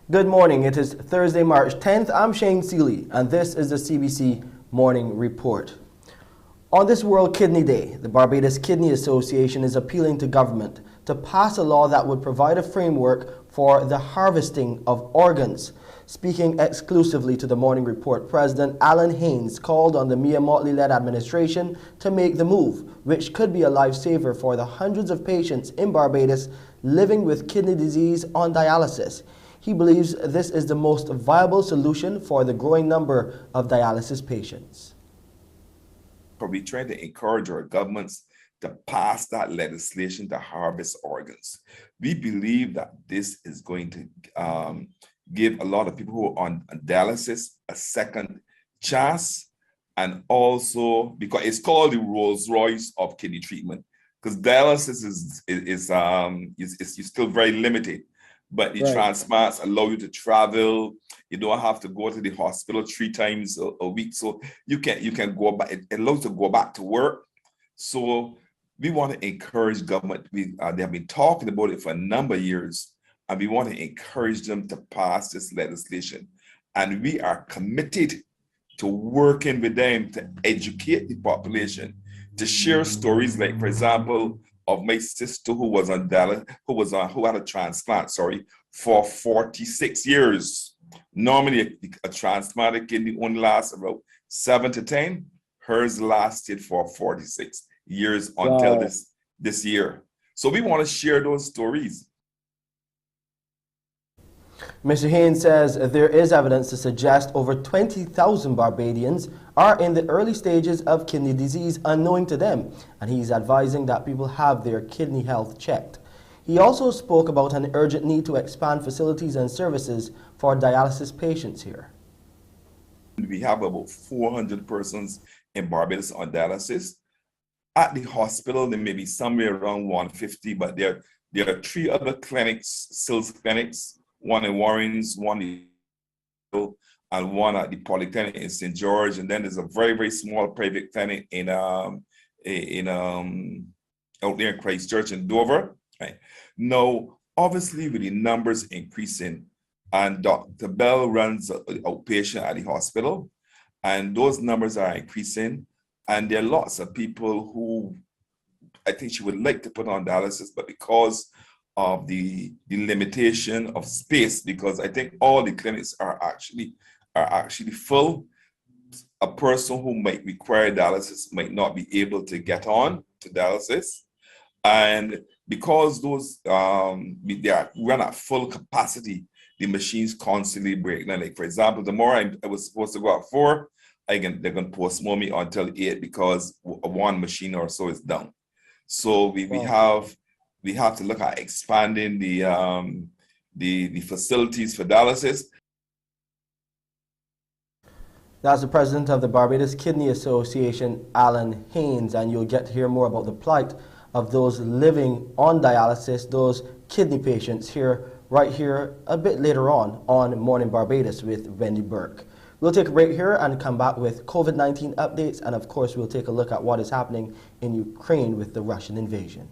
Good morning. It is Thursday, March 10th. I'm Shane Seeley, and this is the CBC Morning Report. On this World Kidney Day, the Barbados Kidney Association is appealing to government to pass a law that would provide a framework for the harvesting of organs. Speaking exclusively to the Morning Report, President Alan Haynes called on the Mia Mottley-led administration to make the move, which could be a lifesaver for the hundreds of patients in Barbados living with kidney disease on dialysis. He believes this is the most viable solution for the growing number of dialysis patients. We're trying to encourage our governments to pass that legislation to harvest organs. We believe that this is going to give a lot of people who are on dialysis a second chance, and also because it's called the Rolls Royce of kidney treatment, because dialysis is still very limited. But the transplants allow you to travel. You don't have to go to the hospital 3 times a week, so you can go back. It allows you to go back to work. So we want to encourage government. They have been talking about it for a number of years, and we want to encourage them to pass this legislation. And we are committed to working with them to educate the population, to share stories like, for example, of my sister who had a transplant, for 46 years. Normally, a transplanted kidney only lasts about 7 to 10. Hers lasted for 46 years until this year. So we want to share those stories. Mr. Haynes says there is evidence to suggest over 20,000 Barbadians are in the early stages of kidney disease unknowing to them, and he's advising that people have their kidney health checked. He also spoke about an urgent need to expand facilities and services for dialysis patients here. We have about 400 persons in Barbados on dialysis. At the hospital, there may be somewhere around 150, but there are 3 other clinics, SILS clinics, one in Warrens, one in and one at the Polyclinic in St. George, and then there's a very, very small private clinic out there in Christchurch in Dover. Right now, obviously, with the numbers increasing, and Dr. Bell runs an outpatient at the hospital, and those numbers are increasing, and there are lots of people who I think she would like to put on dialysis, but because of the limitation of space, because I think all the clinics are actually full. A person who might require dialysis might not be able to get on to dialysis, and because those they are run at full capacity, the machines constantly break. Now, like for example, tomorrow I was supposed to go at 4. They're gonna postpone me until 8 because one machine or so is down. So we have to look at expanding the facilities for dialysis. That's the president of the Barbados Kidney Association, Alan Haynes, and you'll get to hear more about the plight of those living on dialysis, those kidney patients right here a bit later on Mornin Barbados with Wendy Burke. We'll take a break here and come back with COVID-19 updates, and of course we'll take a look at what is happening in Ukraine with the Russian invasion.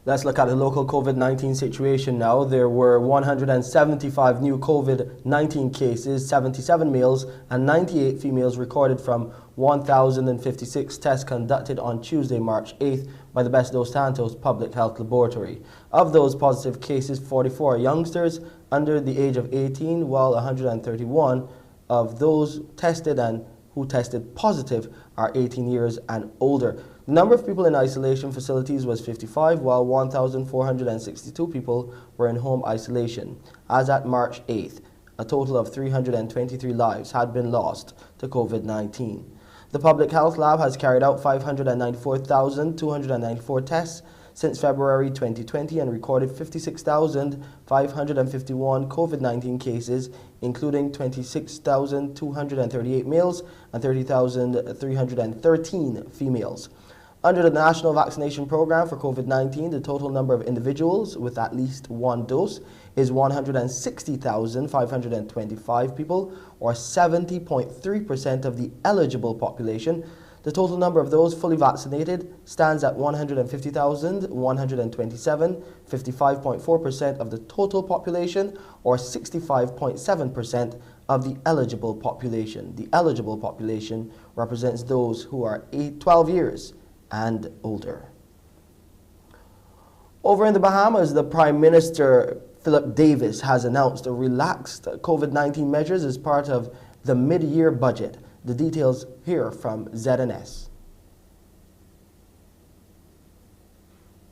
Let's look at the local COVID-19 situation now. There were 175 new COVID-19 cases, 77 males and 98 females recorded from 1,056 tests conducted on Tuesday, March 8th by the Best dos Santos Public Health Laboratory. Of those positive cases, 44 are youngsters under the age of 18, while 131 of those tested and who tested positive are 18 years and older. The number of people in isolation facilities was 55, while 1,462 people were in home isolation. As at March 8th, a total of 323 lives had been lost to COVID-19. The Public Health Lab has carried out 594,294 tests since February 2020 and recorded 56,551 COVID-19 cases, including 26,238 males and 30,313 females. Under the National Vaccination Program for COVID-19, the total number of individuals with at least one dose is 160,525 people, or 70.3% of the eligible population. The total number of those fully vaccinated stands at 150,127, 55.4% of the total population, or 65.7% of the eligible population. The eligible population represents those who are 12 years and older. Over in the Bahamas, the Prime Minister Philip Davis has announced relaxed COVID-19 measures as part of the mid-year budget. The details here from ZNS.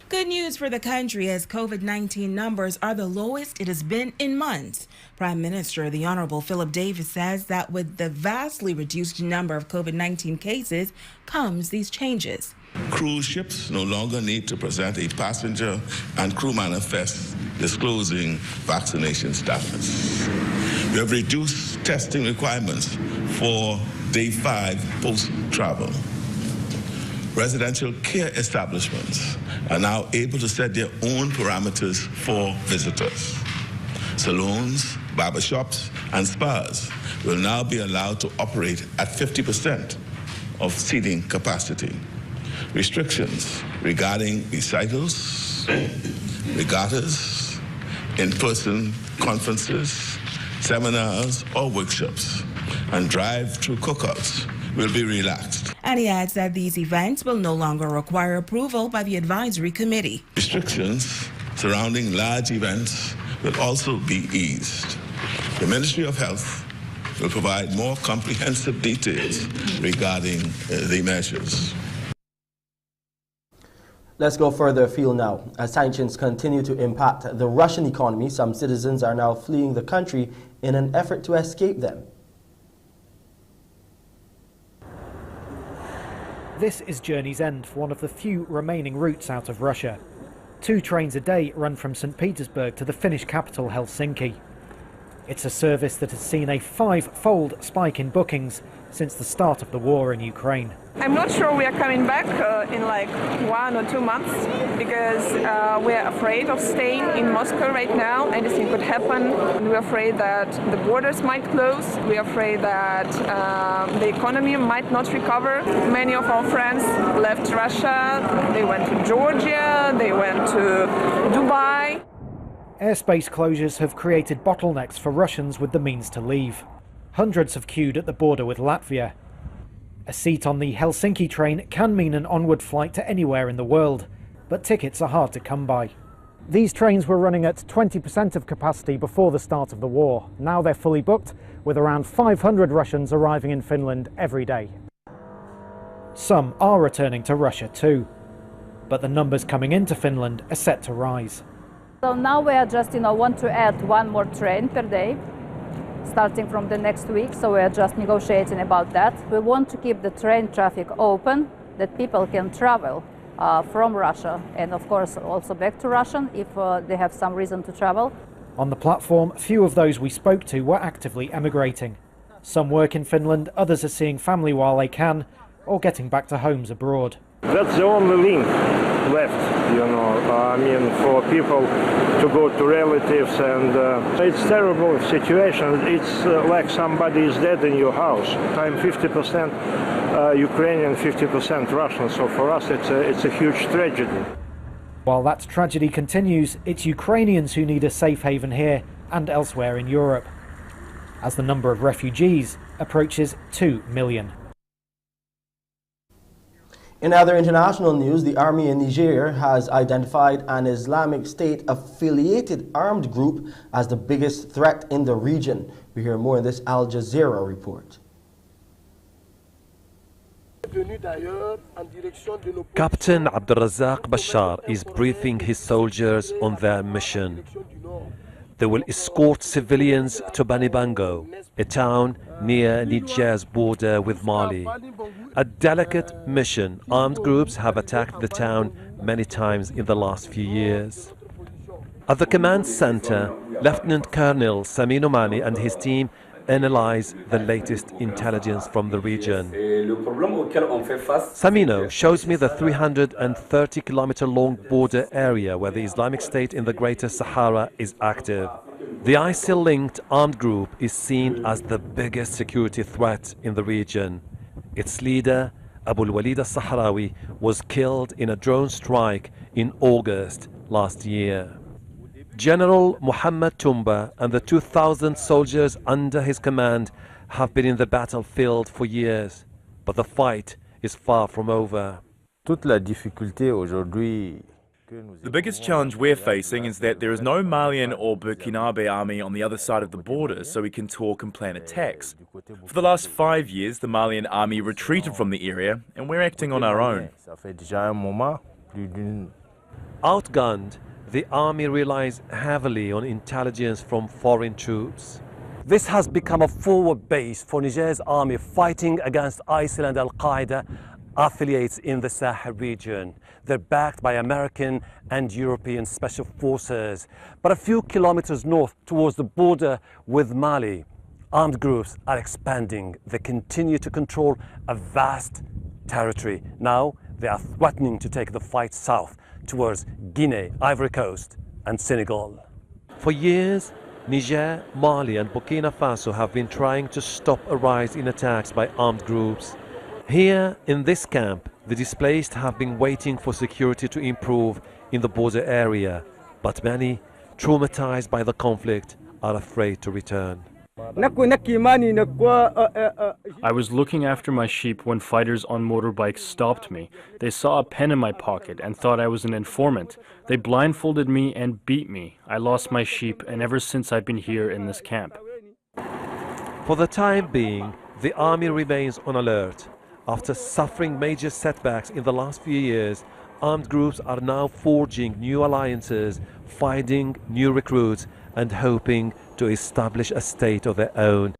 Good news for the country as COVID-19 numbers are the lowest it has been in months. Prime Minister the Honorable Philip Davis says that with the vastly reduced number of COVID-19 cases comes these changes. Cruise ships no longer need to present a passenger and crew manifest disclosing vaccination status. We have reduced testing requirements for day 5 post-travel. Residential care establishments are now able to set their own parameters for visitors. Salons, barbershops, and spas will now be allowed to operate at 50% of seating capacity. Restrictions regarding recitals, regattas, in-person conferences, seminars or workshops, and drive-through cookouts will be relaxed. And he adds that these events will no longer require approval by the advisory committee. Restrictions surrounding large events will also be eased. The Ministry of Health will provide more comprehensive details regarding the measures. Let's go further afield now. As sanctions continue to impact the Russian economy, some citizens are now fleeing the country in an effort to escape them. This is Journey's End for one of the few remaining routes out of Russia. 2 trains a day run from St. Petersburg to the Finnish capital Helsinki. It's a service that has seen a 5-fold spike in bookings since the start of the war in Ukraine. I'm not sure we are coming back in like 1 or 2 months because we are afraid of staying in Moscow right now. Anything could happen. We're afraid that the borders might close. We're afraid that the economy might not recover. Many of our friends left Russia. They went to Georgia. They went to Dubai. Airspace closures have created bottlenecks for Russians with the means to leave. Hundreds have queued at the border with Latvia. A seat on the Helsinki train can mean an onward flight to anywhere in the world, but tickets are hard to come by. These trains were running at 20% of capacity before the start of the war. Now they're fully booked, with around 500 Russians arriving in Finland every day. Some are returning to Russia too, but the numbers coming into Finland are set to rise. So now we are just, want to add 1 more train per day, starting from the next week. So we are just negotiating about that. We want to keep the train traffic open, that people can travel from Russia and of course also back to Russia if they have some reason to travel. On the platform, few of those we spoke to were actively emigrating. Some work in Finland, others are seeing family while they can, or getting back to homes abroad. That's the only link left, for people to go to relatives, and it's a terrible situation. It's like somebody is dead in your house. I'm 50% Ukrainian, 50% Russian, so for us it's a huge tragedy. While that tragedy continues, it's Ukrainians who need a safe haven here and elsewhere in Europe, as the number of refugees approaches 2 million. In other international news, the army in Niger has identified an Islamic State-affiliated armed group as the biggest threat in the region. We hear more in this Al Jazeera report. Captain Abdulrazak Bashar is briefing his soldiers on their mission. They will escort civilians to Banibango, a town near Niger's border with Mali. A delicate mission. Armed groups have attacked the town many times in the last few years. At the command center, Lieutenant Colonel Samino Mani and his team analyze the latest intelligence from the region. Samino shows me the 330-kilometer long border area where the Islamic State in the Greater Sahara is active. The ISIL-linked armed group is seen as the biggest security threat in the region. Its leader, Abu al-Walid al-Sahrawi, was killed in a drone strike in August last year. General Muhammad Tumba and the 2,000 soldiers under his command have been in the battlefield for years, but the fight is far from over. The biggest challenge we're facing is that there is no Malian or Burkinabe army on the other side of the border so we can talk and plan attacks. For the last 5 years, the Malian army retreated from the area and we're acting on our own. Outgunned, the army relies heavily on intelligence from foreign troops. This has become a forward base for Niger's army fighting against ISIL and Al-Qaeda affiliates in the Sahel region. They're backed by American and European special forces. But a few kilometers north towards the border with Mali, armed groups are expanding. They continue to control a vast territory. Now they are threatening to take the fight south towards Guinea, Ivory Coast and Senegal. For years, Niger, Mali and Burkina Faso have been trying to stop a rise in attacks by armed groups. Here in this camp, the displaced have been waiting for security to improve in the border area, but many, traumatized by the conflict, are afraid to return. I was looking after my sheep when fighters on motorbikes stopped me. They saw a pen in my pocket and thought I was an informant. They blindfolded me and beat me. I lost my sheep, and ever since I've been here in this camp. For the time being, the army remains on alert. After suffering major setbacks in the last few years, armed groups are now forging new alliances, finding new recruits and hoping to establish a state of their own.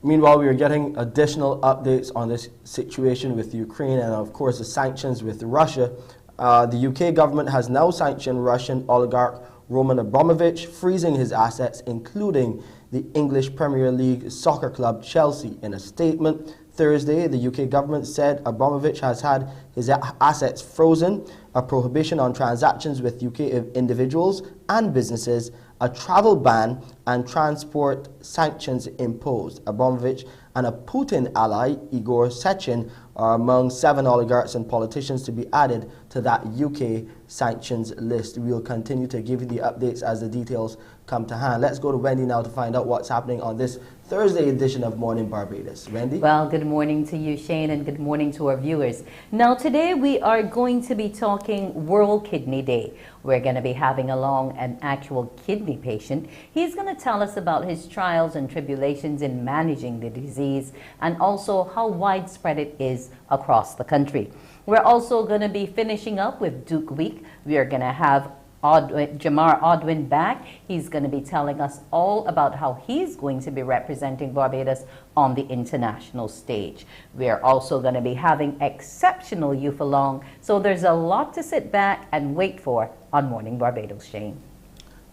Meanwhile, we are getting additional updates on this situation with Ukraine and, of course, the sanctions with Russia. The UK government has now sanctioned Russian oligarch Roman Abramovich, freezing his assets, including the English Premier League soccer club Chelsea. In a statement Thursday, the UK government said Abramovich has had his assets frozen, a prohibition on transactions with UK individuals and businesses, a travel ban and transport sanctions imposed. Abramovich and a Putin ally, Igor Sechin, are among 7 oligarchs and politicians to be added to that UK sanctions list. We'll continue to give you the updates as the details come to hand. Let's go to Wendy now to find out what's happening on this Thursday edition of Mornin Barbados. Wendy? Well, good morning to you, Shane, and good morning to our viewers. Now, today we are going to be talking World Kidney Day. We're going to be having along an actual kidney patient. He's going to tell us about his trials and tribulations in managing the disease and also how widespread it is across the country. We're also going to be finishing up with Duke Week. We are going to have Jamar Odwin back. He's going to be telling us all about how he's going to be representing Barbados on the international stage. We're also going to be having exceptional youth along, so there's a lot to sit back and wait for on Morning Barbados, Shane.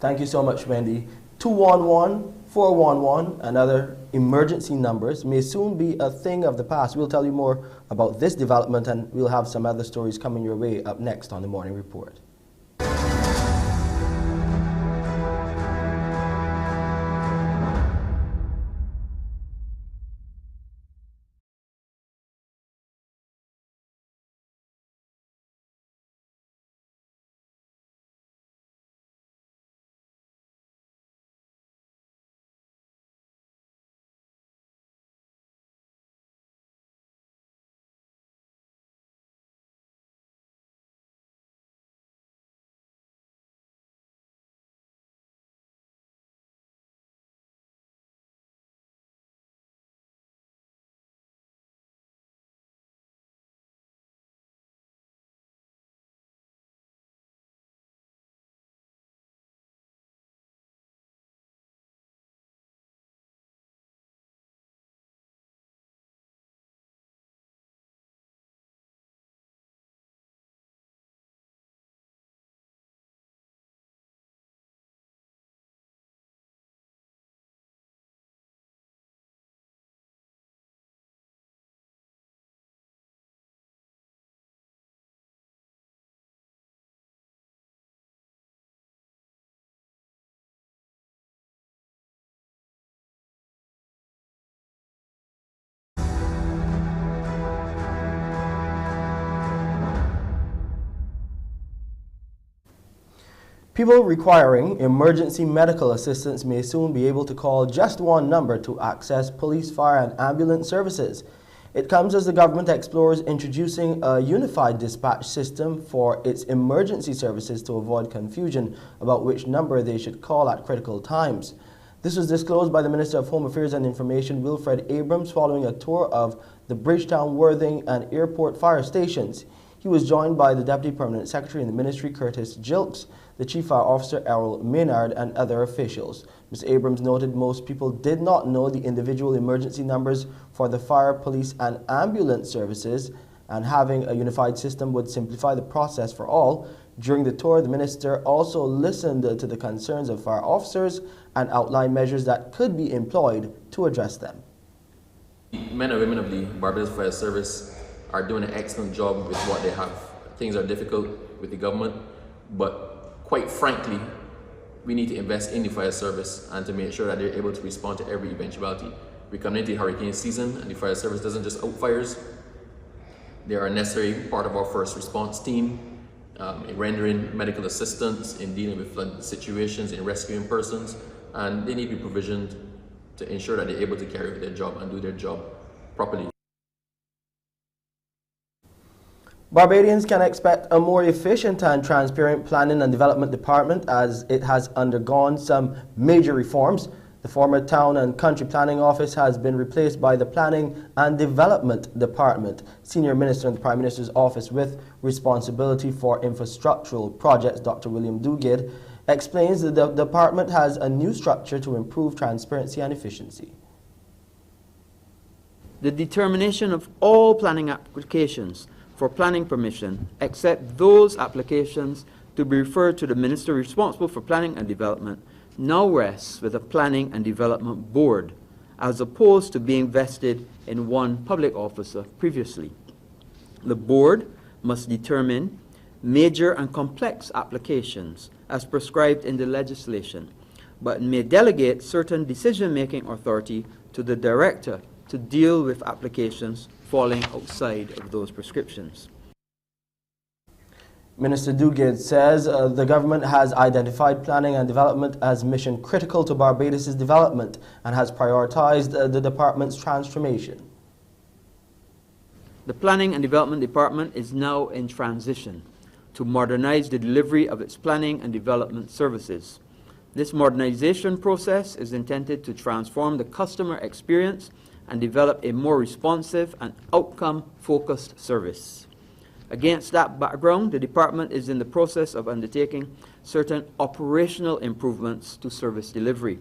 Thank you so much, Wendy. 211-411 and other emergency numbers may soon be a thing of the past. We'll tell you more about this development, and we'll have some other stories coming your way up next on the Morning Report. People requiring emergency medical assistance may soon be able to call just one number to access police, fire, and ambulance services. It comes as the government explores introducing a unified dispatch system for its emergency services to avoid confusion about which number they should call at critical times. This was disclosed by the Minister of Home Affairs and Information, Wilfred Abrams, following a tour of the Bridgetown, Worthing, and Airport fire stations. He was joined by the Deputy Permanent Secretary in the Ministry, Curtis Jilks, the Chief Fire Officer, Errol Maynard, and other officials. Ms. Abrams noted most people did not know the individual emergency numbers for the fire, police, and ambulance services, and having a unified system would simplify the process for all. During the tour, the Minister also listened to the concerns of fire officers and outlined measures that could be employed to address them. Men and women of the Barbados Fire Service are doing an excellent job with what they have. Things are difficult with the government, but quite frankly, we need to invest in the fire service and to make sure that they're able to respond to every eventuality. We come into hurricane season and the fire service doesn't just out fires. They are a necessary part of our first response team, in rendering medical assistance, in dealing with flood situations, in rescuing persons, and they need to be provisioned to ensure that they're able to carry out their job and do their job properly. Barbadians can expect a more efficient and transparent planning and development department as it has undergone some major reforms. The former Town and Country Planning Office has been replaced by the Planning and Development Department. Senior Minister in the Prime Minister's Office with responsibility for infrastructural projects, Dr. William Dugid, explains that the department has a new structure to improve transparency and efficiency. The determination of all planning applications for planning permission, except those applications to be referred to the Minister responsible for planning and development, now rests with a Planning and Development Board, as opposed to being vested in one public officer previously. The board must determine major and complex applications as prescribed in the legislation, but may delegate certain decision-making authority to the director to deal with applications falling outside of those prescriptions. Minister Dugid says the government has identified planning and development as mission critical to Barbados' development and has prioritized the department's transformation. The Planning and Development Department is now in transition to modernize the delivery of its planning and development services. This modernization process is intended to transform the customer experience and develop a more responsive and outcome-focused service. Against that background, the department is in the process of undertaking certain operational improvements to service delivery,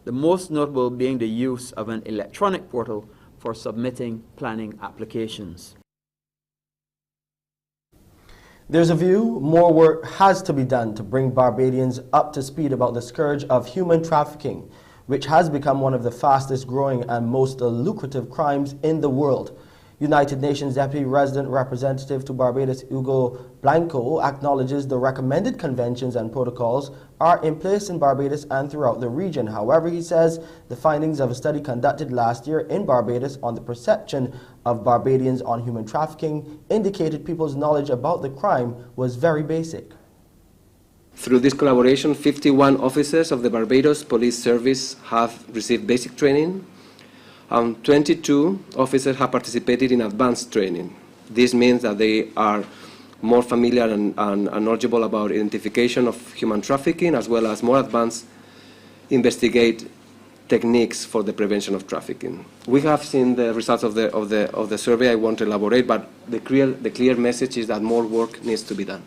the most notable being the use of an electronic portal for submitting planning applications. There's a view more work has to be done to bring Barbadians up to speed about the scourge of human trafficking, which has become one of the fastest growing and most lucrative crimes in the world. United Nations Deputy Resident Representative to Barbados, Hugo Blanco, acknowledges the recommended conventions and protocols are in place in Barbados and throughout the region. However, he says the findings of a study conducted last year in Barbados on the perception of Barbadians on human trafficking indicated people's knowledge about the crime was very basic. Through this collaboration, 51 officers of the Barbados Police Service have received basic training, and 22 officers have participated in advanced training. This means that they are more familiar and knowledgeable about identification of human trafficking, as well as more advanced investigate techniques for the prevention of trafficking. We have seen the results of the survey. I won't elaborate, but the clear message is that more work needs to be done.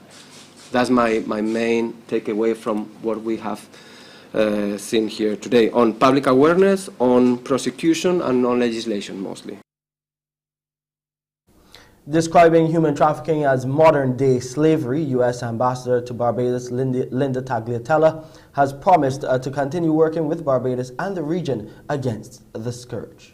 That's my main takeaway from what we have seen here today on public awareness, on prosecution, and on legislation mostly. Describing human trafficking as modern-day slavery, U.S. Ambassador to Barbados Linda Tagliatella has promised to continue working with Barbados and the region against the scourge.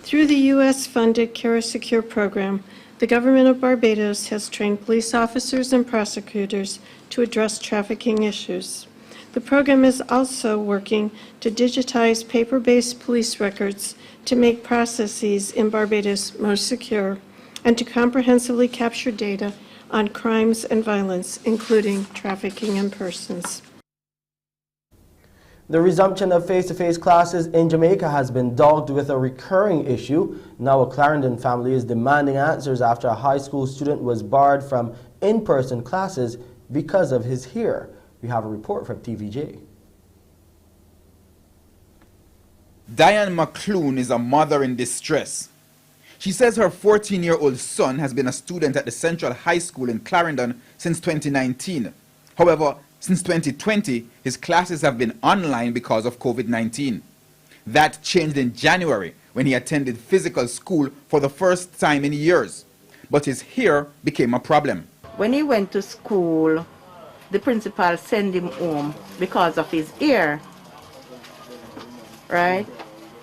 Through the U.S.-funded CARICOM program, the government of Barbados has trained police officers and prosecutors to address trafficking issues. The program is also working to digitize paper-based police records to make processes in Barbados more secure and to comprehensively capture data on crimes and violence, including trafficking in persons. The resumption of face-to-face classes in Jamaica has been dogged with a recurring issue. Now a Clarendon family is demanding answers after a high school student was barred from in-person classes because of his hair. We have a report from TVJ. Diane McClune is a mother in distress. She says her 14-year-old son has been a student at the Central High School in Clarendon since 2019. However, since 2020, his classes have been online because of COVID-19. That changed in January when he attended physical school for the first time in years. But his hair became a problem. When he went to school, the principal sent him home because of his hair. Right?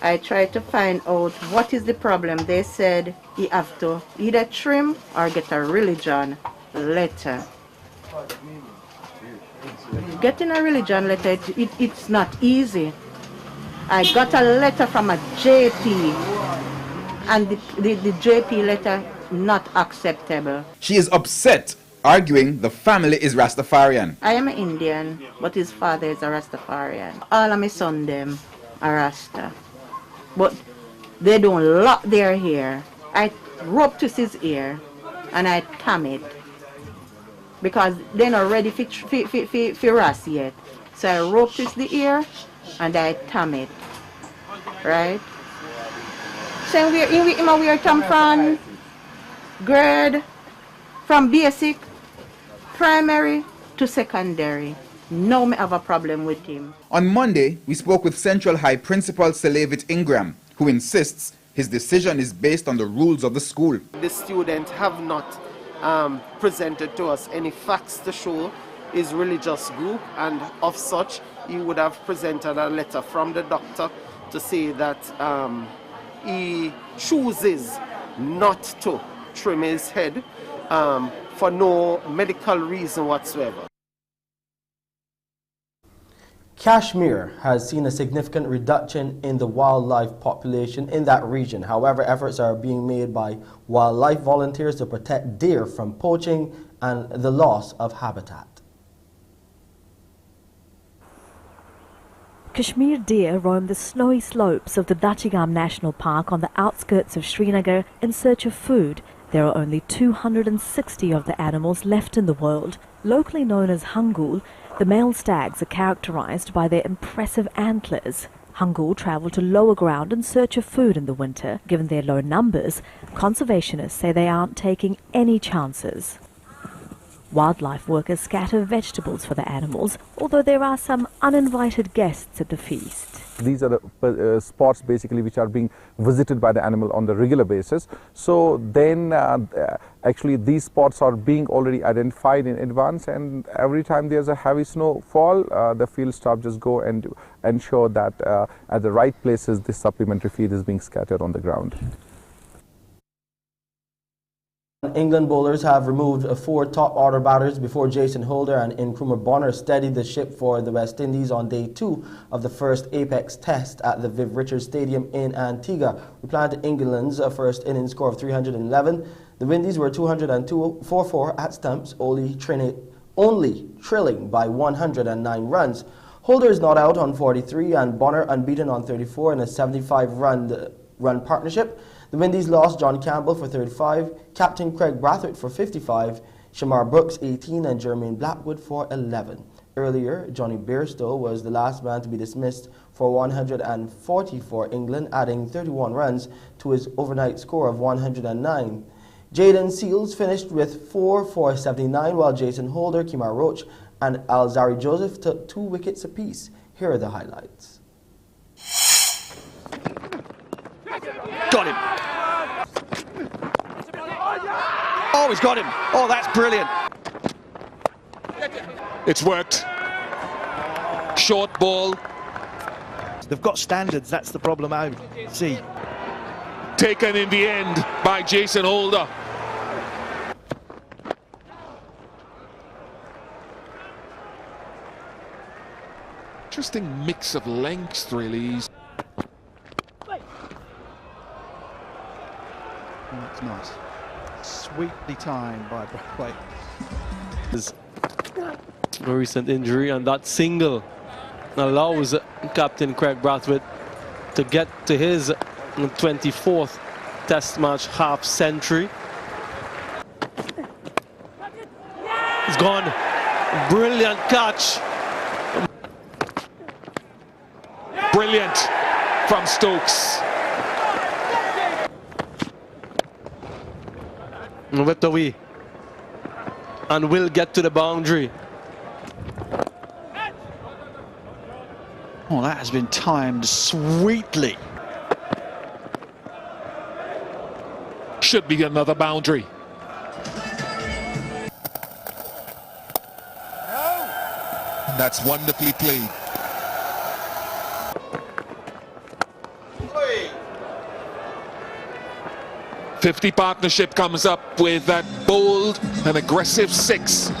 I tried to find out what is the problem. They said he have to either trim or get a religion letter. Getting a religion letter, it's not easy. I got a letter from a JP, and the JP letter not acceptable. She is upset, arguing the family is Rastafarian. I am an Indian, but his father is a Rastafarian. All of my sons them are Rasta, but they don't lock their hair. I rope twist his ear and I tam it, because they're not ready for Ras yet. So I rope twist the ear and I tam it, right? So we are tam from grade, from basic, primary to secondary. Now I have a problem with him. On Monday, we spoke with Central High Principal Selevit Ingram, who insists his decision is based on the rules of the school. The student have not presented to us any facts to show his religious group, and of such he would have presented a letter from the doctor to say that he chooses not to trim his head for no medical reason whatsoever. Kashmir has seen a significant reduction in the wildlife population in that region. However, efforts are being made by wildlife volunteers to protect deer from poaching and the loss of habitat. Kashmir deer roam the snowy slopes of the Dachigam National Park on the outskirts of Srinagar in search of food. There are only 260 of the animals left in the world. Locally known as hangul, the male stags are characterized by their impressive antlers. Hangul travel to lower ground in search of food in the winter. Given their low numbers, conservationists say they aren't taking any chances. Wildlife workers scatter vegetables for the animals, although there are some uninvited guests at the feast. These are the spots basically which are being visited by the animal on the regular basis. So then actually these spots are being already identified in advance, and every time there's a heavy snowfall, the field staff just go and ensure that at the right places this supplementary feed is being scattered on the ground. England bowlers have removed 4 top order batters before Jason Holder and Nkrumah Bonner steadied the ship for the West Indies on day 2 of the first Apex test at the Viv Richards Stadium in Antigua. Replying to England's first innings score of 311, the Windies were 202 for 4 at stumps, only trailing by 109 runs. Holder is not out on 43 and Bonner unbeaten on 34 in a 75-run partnership. The Windies lost John Campbell for 35, Captain Craig Brathwaite for 55, Shamar Brooks 18 and Jermaine Blackwood for 11. Earlier, Johnny Bairstow was the last man to be dismissed for 140 for England, adding 31 runs to his overnight score of 109. Jayden Seals finished with 4 for 79, while Jason Holder, Kemar Roach and Alzari Joseph took 2 wickets apiece. Here are the highlights. Got him. Oh, he's got him. Oh, that's brilliant. It's worked. Short ball. They've got standards, that's the problem I see. Taken in the end by Jason Holder. Interesting mix of lengths, really. It's nice. Sweetly timed by Braithwaite. A recent injury, and that single allows Captain Craig Braithwaite to get to his 24th Test match half century. It's gone. Brilliant catch. Brilliant from Stokes. Whipped away. And will get to the boundary. Oh, that has been timed sweetly. Should be another boundary. That's wonderfully played. .50 partnership comes up with that bold and aggressive 6.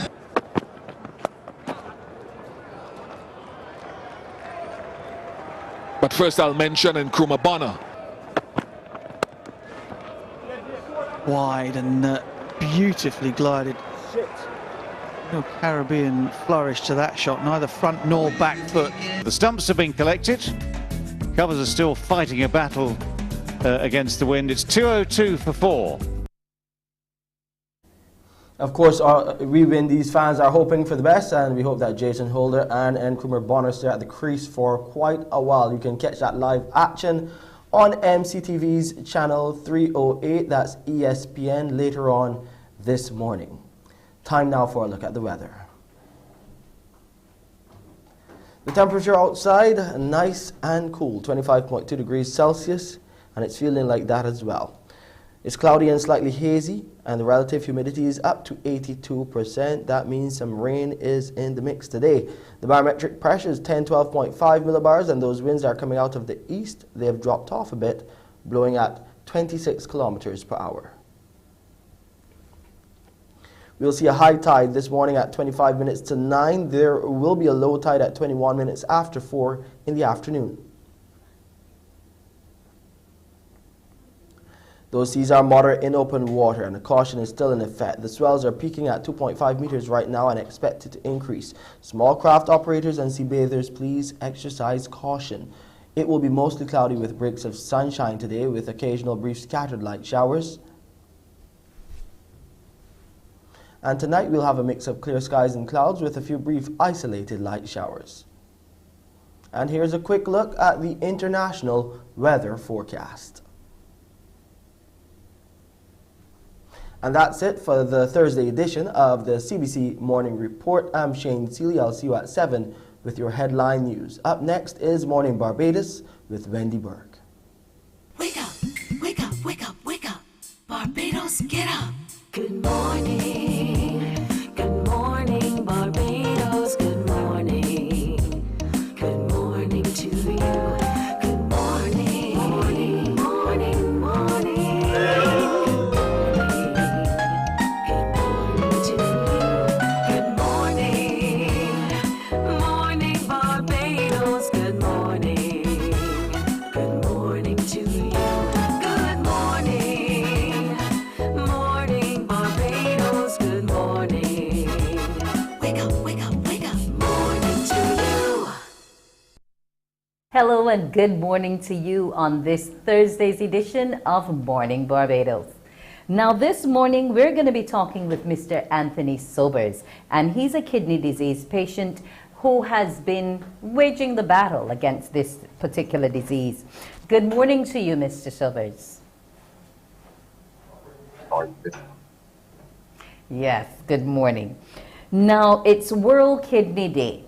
But first I'll mention Nkrumah Bonner. Wide and beautifully glided. No Caribbean flourish to that shot, neither front nor back foot. The stumps have been collected. Covers are still fighting a battle against the wind. It's 202 for 4. Of course, we Windies fans are hoping for the best, and we hope that Jason Holder and Nkrumah Bonner stay at the crease for quite a while. You can catch that live action on MCTV's channel 308, that's ESPN, later on this morning. Time now for a look at the weather. The temperature outside, nice and cool, 25.2 degrees Celsius, and it's feeling like that as well. It's cloudy and slightly hazy, and the relative humidity is up to 82%. That means some rain is in the mix today. The barometric pressure is 1012.5 millibars, and those winds are coming out of the east. They have dropped off a bit, blowing at 26 kilometers per hour. We'll see a high tide this morning at 25 minutes to 9. There will be a low tide at 21 minutes after 4 in the afternoon. Those seas are moderate in open water, and the caution is still in effect. The swells are peaking at 2.5 meters right now and expected to increase. Small craft operators and sea bathers, please exercise caution. It will be mostly cloudy with breaks of sunshine today, with occasional brief scattered light showers. And tonight we'll have a mix of clear skies and clouds with a few brief isolated light showers. And here's a quick look at the international weather forecast. And that's it for the Thursday edition of the CBC Morning Report. I'm Shane Seeley. I'll see you at 7 with your headline news. Up next is Morning Barbados with Wendy Burke. Wake up, wake up, wake up, wake up. Barbados, get up. Good morning, Barbados, good morning. Good morning to you. Good morning, morning, morning, morning. Hello and good morning to you on this Thursday's edition of Morning Barbados. Now this morning we're going to be talking with Mr. Anthony Sobers, and he's a kidney disease patient who has been waging the battle against this particular disease. Good morning to you, Mr. Sobers. Yes, good morning. Now it's World Kidney Day,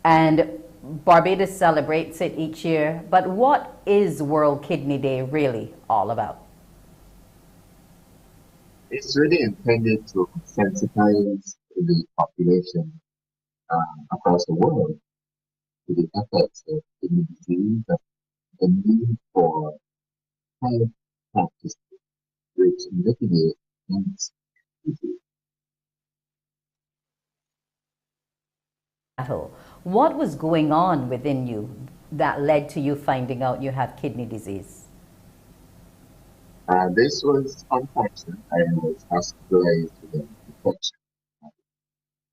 and Barbados celebrates it each year, but what is World Kidney Day really all about? It's really intended to sensitize the population across the world to the effects of kidney disease, the need for health practices which mitigate this disease. What was going on within you that led to you finding out you have kidney disease? This was unfortunate. I was hospitalized with an infection.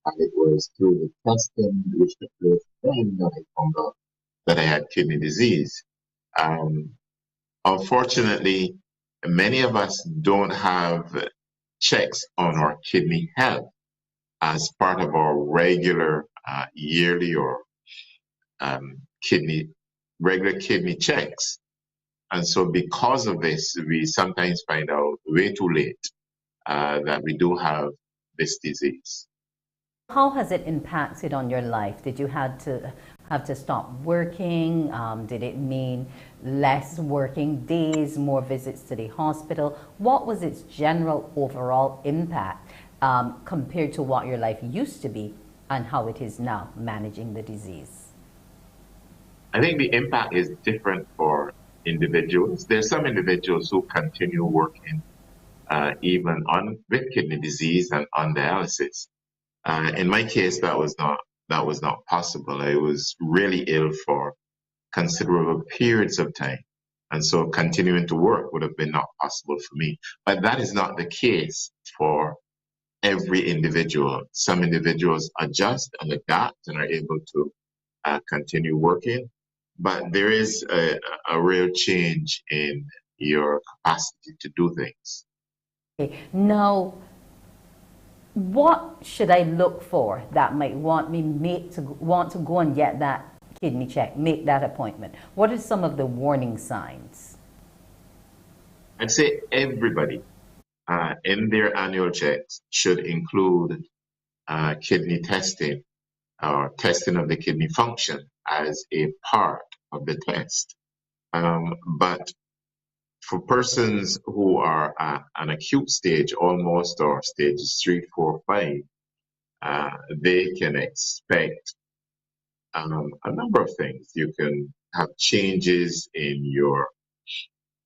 And it was through the testing which took place then that I found out that I had kidney disease. Um, Unfortunately, many of us don't have checks on our kidney health as part of our regular yearly or um, kidney regular kidney checks. And so because of this, we sometimes find out way too late that we do have this disease. How has it impacted on your life? Did you have to stop working? Did it mean less working days, more visits to the hospital? What was its general overall impact compared to what your life used to be and how it is now managing the disease? I think the impact is different for individuals. There's some individuals who continue working even on with kidney disease and on dialysis. In my case, that was not possible. I was really ill for considerable periods of time, and so continuing to work would have been not possible for me. But that is not the case for every individual. Some individuals adjust and adapt and are able to continue working, but there is a real change in your capacity to do things. Okay. Now, what should I look for that might want to go and get that kidney check, make that appointment? What are some of the warning signs? I'd say everybody in their annual checks should include kidney testing or testing of the kidney function as a part of the test. But for persons who are at an acute stage almost, or stages 3, 4, 5, they can expect a number of things. You can have changes in your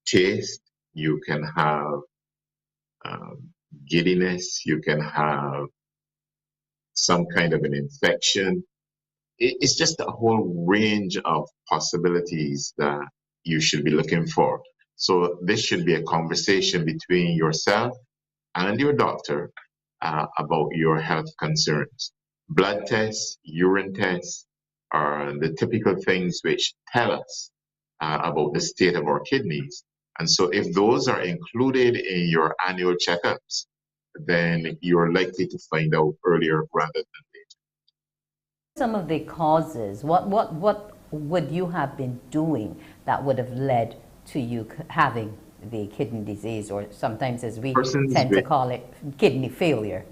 taste, you can have giddiness, you can have some kind of an infection. It's just a whole range of possibilities that you should be looking for. So this should be a conversation between yourself and your doctor about your health concerns. Blood tests, urine tests are the typical things which tell us about the state of our kidneys. And so if those are included in your annual checkups, then you're likely to find out earlier rather than later. Some of the causes, what would you have been doing that would have led to you having the kidney disease, or sometimes as we tend to call it, kidney failure?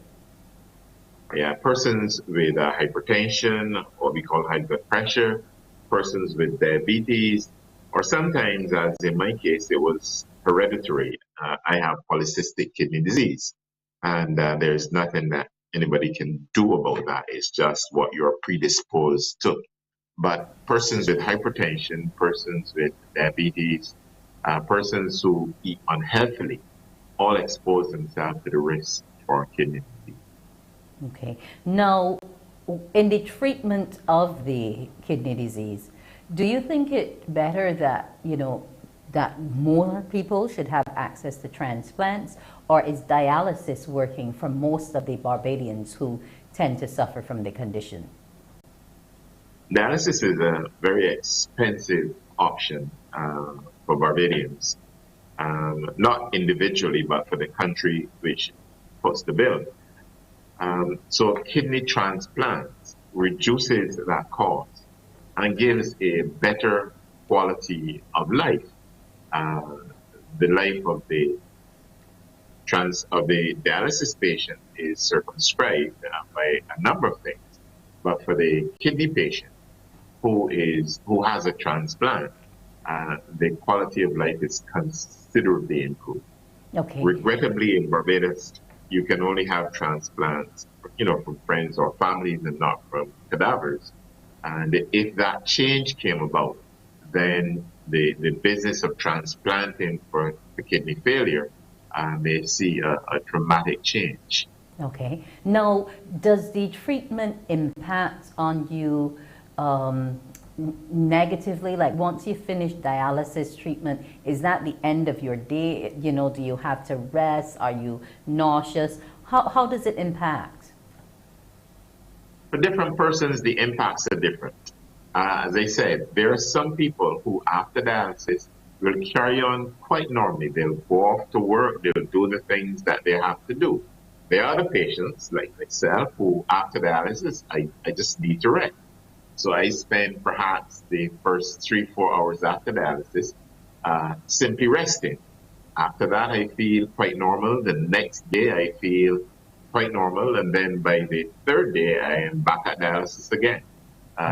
Yeah, persons with hypertension, what we call high blood pressure, persons with diabetes, or sometimes, as in my case, it was hereditary. I have polycystic kidney disease, and there's nothing that anybody can do about that. It's just what you're predisposed to. But persons with hypertension, persons with diabetes, persons who eat unhealthily, all expose themselves to the risk for kidney disease. Okay. Now, in the treatment of the kidney disease, do you think it better that, that more people should have access to transplants, or is dialysis working for most of the Barbadians who tend to suffer from the condition? Dialysis is a very expensive option for Barbadians, not individually, but for the country which puts the bill. So kidney transplant reduces that cost and gives a better quality of life. The life of the dialysis patient is circumscribed by a number of things, but for the kidney patient who has a transplant, the quality of life is considerably improved. Okay. Regrettably, in Barbados, you can only have transplants, from friends or families and not from cadavers. And if that change came about, then the business of transplanting for the kidney failure may see a dramatic change. Okay. Now, does the treatment impact on you negatively? Like once you finish dialysis treatment, is that the end of your day? You know, do you have to rest? Are you nauseous? How does it impact? For different persons, the impacts are different. As I said, there are some people who, after dialysis, will carry on quite normally. They'll go off to work, they'll do the things that they have to do. There are other patients, like myself, who, after dialysis, I just need to rest. So I spend perhaps the first 3-4 hours after dialysis simply resting. After that, I feel quite normal. The next day, I feel quite normal. And then by the third day, I am back at dialysis again.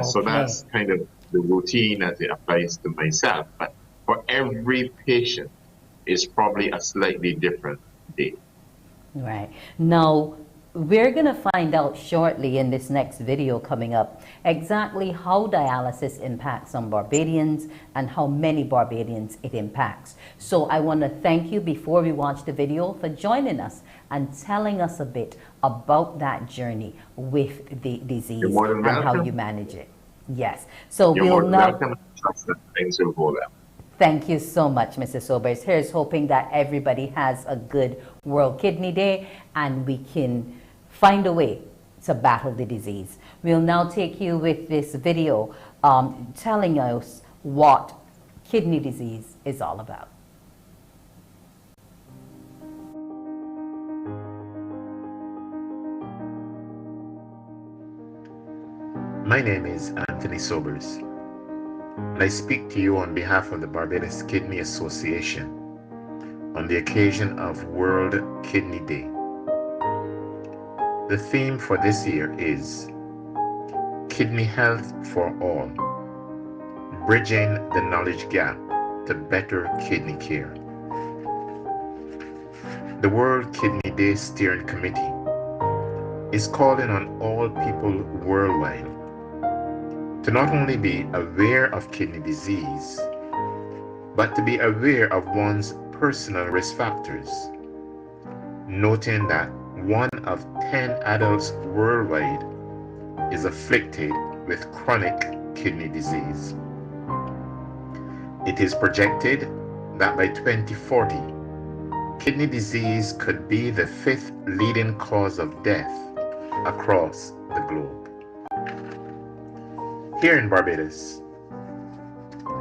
So that's kind of the routine as it applies to myself. But for every patient, it's probably a slightly different day. Right. Now, we're going to find out shortly in this next video coming up exactly how dialysis impacts some Barbadians and how many Barbadians it impacts. So I want to thank you before we watch the video for joining us and telling us a bit about that journey with the disease and how you manage it. Yes. So we'll now... Things will go well. Thank you so much, Mr. Sobers. Here's hoping that everybody has a good World Kidney Day and we can find a way to battle the disease. We'll now take you with this video telling us what kidney disease is all about. My name is Anthony Sobers, and I speak to you on behalf of the Barbados Kidney Association on the occasion of World Kidney Day. The theme for this year is Kidney Health for All, Bridging the Knowledge Gap to Better Kidney Care. The World Kidney Day Steering Committee is calling on all people worldwide to not only be aware of kidney disease, but to be aware of one's personal risk factors, noting that 1 of 10 adults worldwide is afflicted with chronic kidney disease. It is projected that by 2040, kidney disease could be the 5th leading cause of death across the globe. Here in Barbados,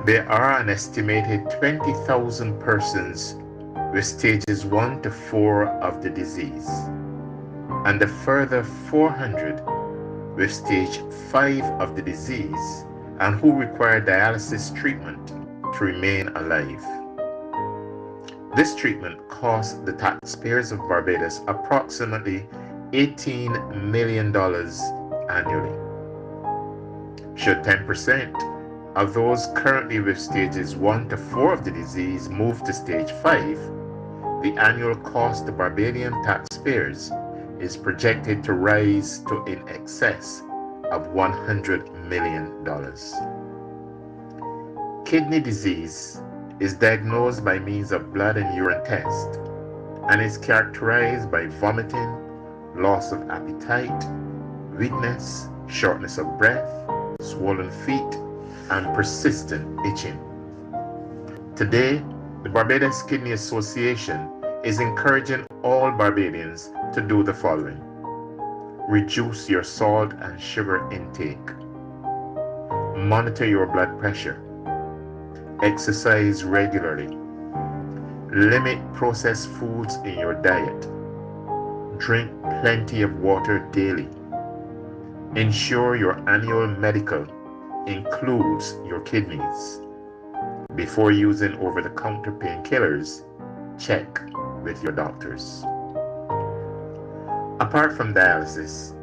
there are an estimated 20,000 persons with stages 1 to 4 of the disease, and a further 400 with stage 5 of the disease and who require dialysis treatment to remain alive. This treatment costs the taxpayers of Barbados approximately $18 million annually. Should 10% of those currently with stages 1 to 4 of the disease move to stage 5, the annual cost to Barbadian taxpayers is projected to rise to in excess of $100 million. Kidney disease is diagnosed by means of blood and urine test and is characterized by vomiting, loss of appetite, weakness, shortness of breath, swollen feet, and persistent itching. Today, the Barbados Kidney Association is encouraging all Barbadians to do the following. Reduce your salt and sugar intake. Monitor your blood pressure. Exercise regularly. Limit processed foods in your diet. Drink plenty of water daily. Ensure your annual medical includes your kidneys. Before using over-the-counter painkillers, check with your doctors. Apart from dialysis,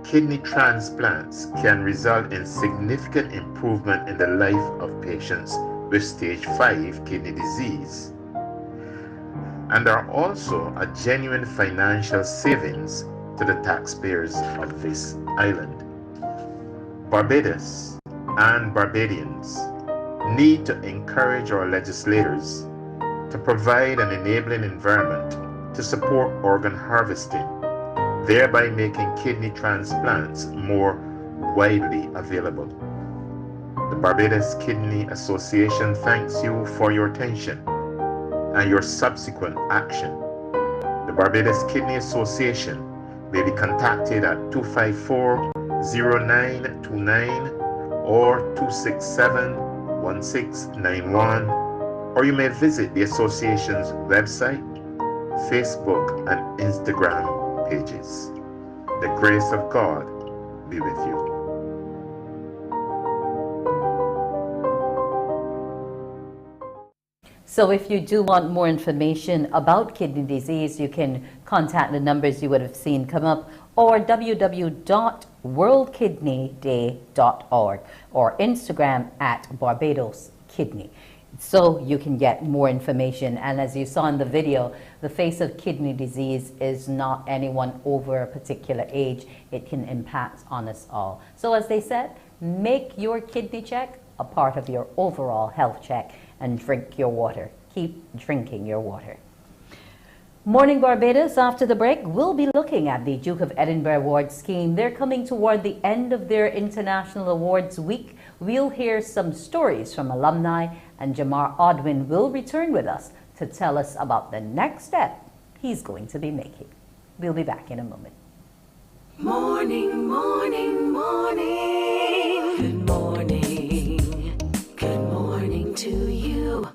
kidney transplants can result in significant improvement in the life of patients with stage 5 kidney disease, and are also a genuine financial savings to the taxpayers of this island. Barbados and Barbadians need to encourage our legislators to provide an enabling environment to support organ harvesting, thereby making kidney transplants more widely available. The Barbados Kidney Association thanks you for your attention and your subsequent action. The Barbados Kidney Association may be contacted at 254-0929 or 267-1691, or you may visit the association's website, Facebook, and Instagram pages. The grace of God be with you. So if you do want more information about kidney disease, you can contact the numbers you would have seen come up, or www.worldkidneyday.org, or Instagram at Barbados Kidney. So you can get more information. And as you saw in the video, the face of kidney disease is not anyone over a particular age. It can impact on us all. So as they said, make your kidney check a part of your overall health check, and drink your water. Keep drinking your water. Morning Barbados, after the break, we'll be looking at the Duke of Edinburgh Award Scheme. They're coming toward the end of their International Awards Week. We'll hear some stories from alumni, and Jamar Odwin will return with us to tell us about the next step he's going to be making. We'll be back in a moment. Morning, morning, morning. Good morning. Good morning to you.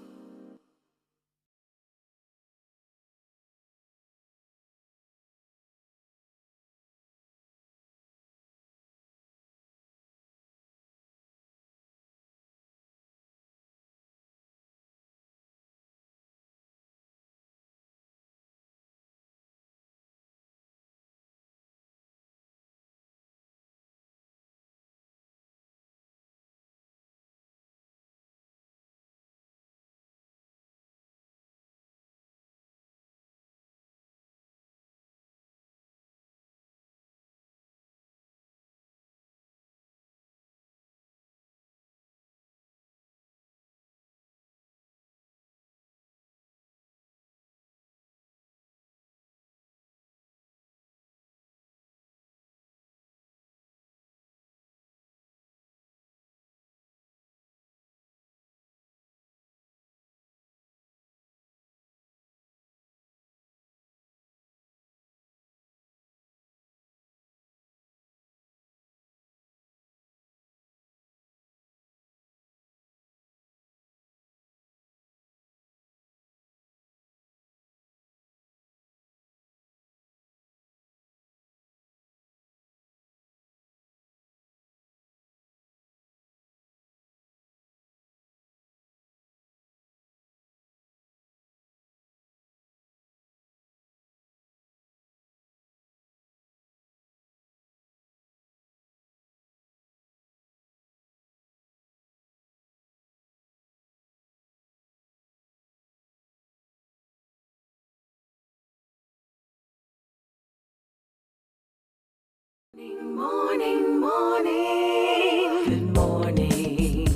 Morning, morning. Good morning.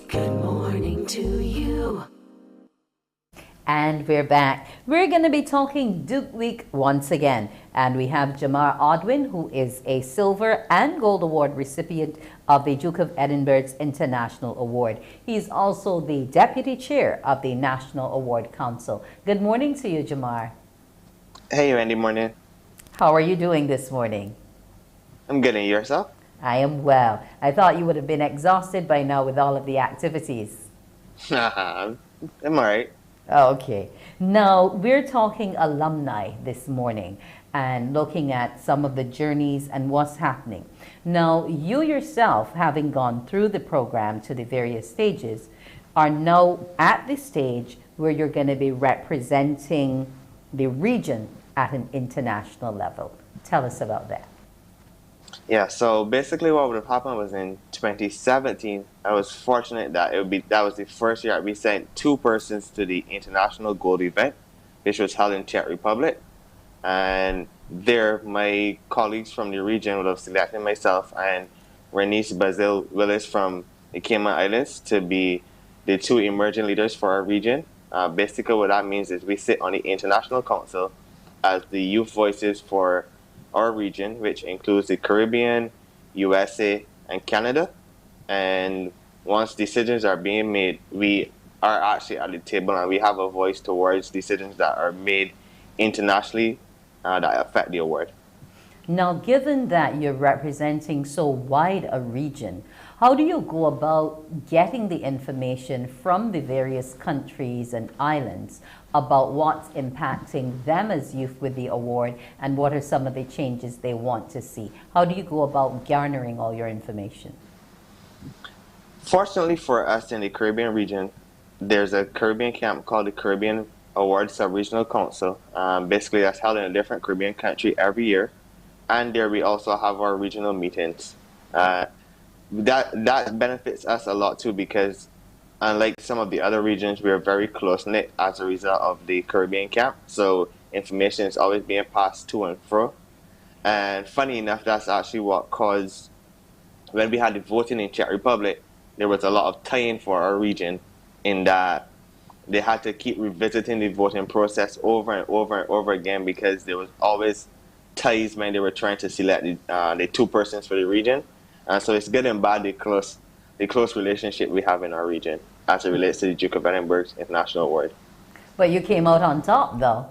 Good morning to you. And we're back. We're going to be talking Duke Week once again. And we have Jamar Odwin, who is a Silver and Gold Award recipient of the Duke of Edinburgh's International Award. He's also the Deputy Chair of the National Award Council. Good morning to you, Jamar. Hey, Randy, morning. How are you doing this morning? I'm good, and yourself? I am well. I thought you would have been exhausted by now with all of the activities. I'm all right. Okay. Now, we're talking alumni this morning and looking at some of the journeys and what's happening. Now, you yourself, having gone through the program to the various stages, are now at the stage where you're going to be representing the region at an international level. Tell us about that. Yeah, so basically what would have happened was in 2017, I was fortunate that that was the first year we sent 2 persons to the International Gold event, which was held in Czech Republic. And there, my colleagues from the region would have selected myself and Renice Basil Willis from the Cayman Islands to be the 2 emerging leaders for our region. Basically what that means is we sit on the International Council as the youth voices for our region, which includes the Caribbean, USA, and Canada. And once decisions are being made, we are actually at the table and we have a voice towards decisions that are made internationally that affect the award. Now, given that you're representing so wide a region, how do you go about getting the information from the various countries and islands about what's impacting them as youth with the award and what are some of the changes they want to see? How do you go about garnering all your information? Fortunately for us in the Caribbean region, there's a Caribbean camp called the Caribbean Award Sub-Regional Council. Basically, that's held in a different Caribbean country every year. And there we also have our regional meetings. That benefits us a lot too, because unlike some of the other regions, we are very close-knit as a result of the Caribbean camp. So information is always being passed to and fro. And funny enough, that's actually what caused, when we had the voting in Czech Republic, there was a lot of tie-in for our region, in that they had to keep revisiting the voting process over and over and over again, because there was always ties when they were trying to select the two persons for the region. So it's good and bad, the close relationship we have in our region as it relates to the Duke of Edinburgh's International Award. But you came out on top, though.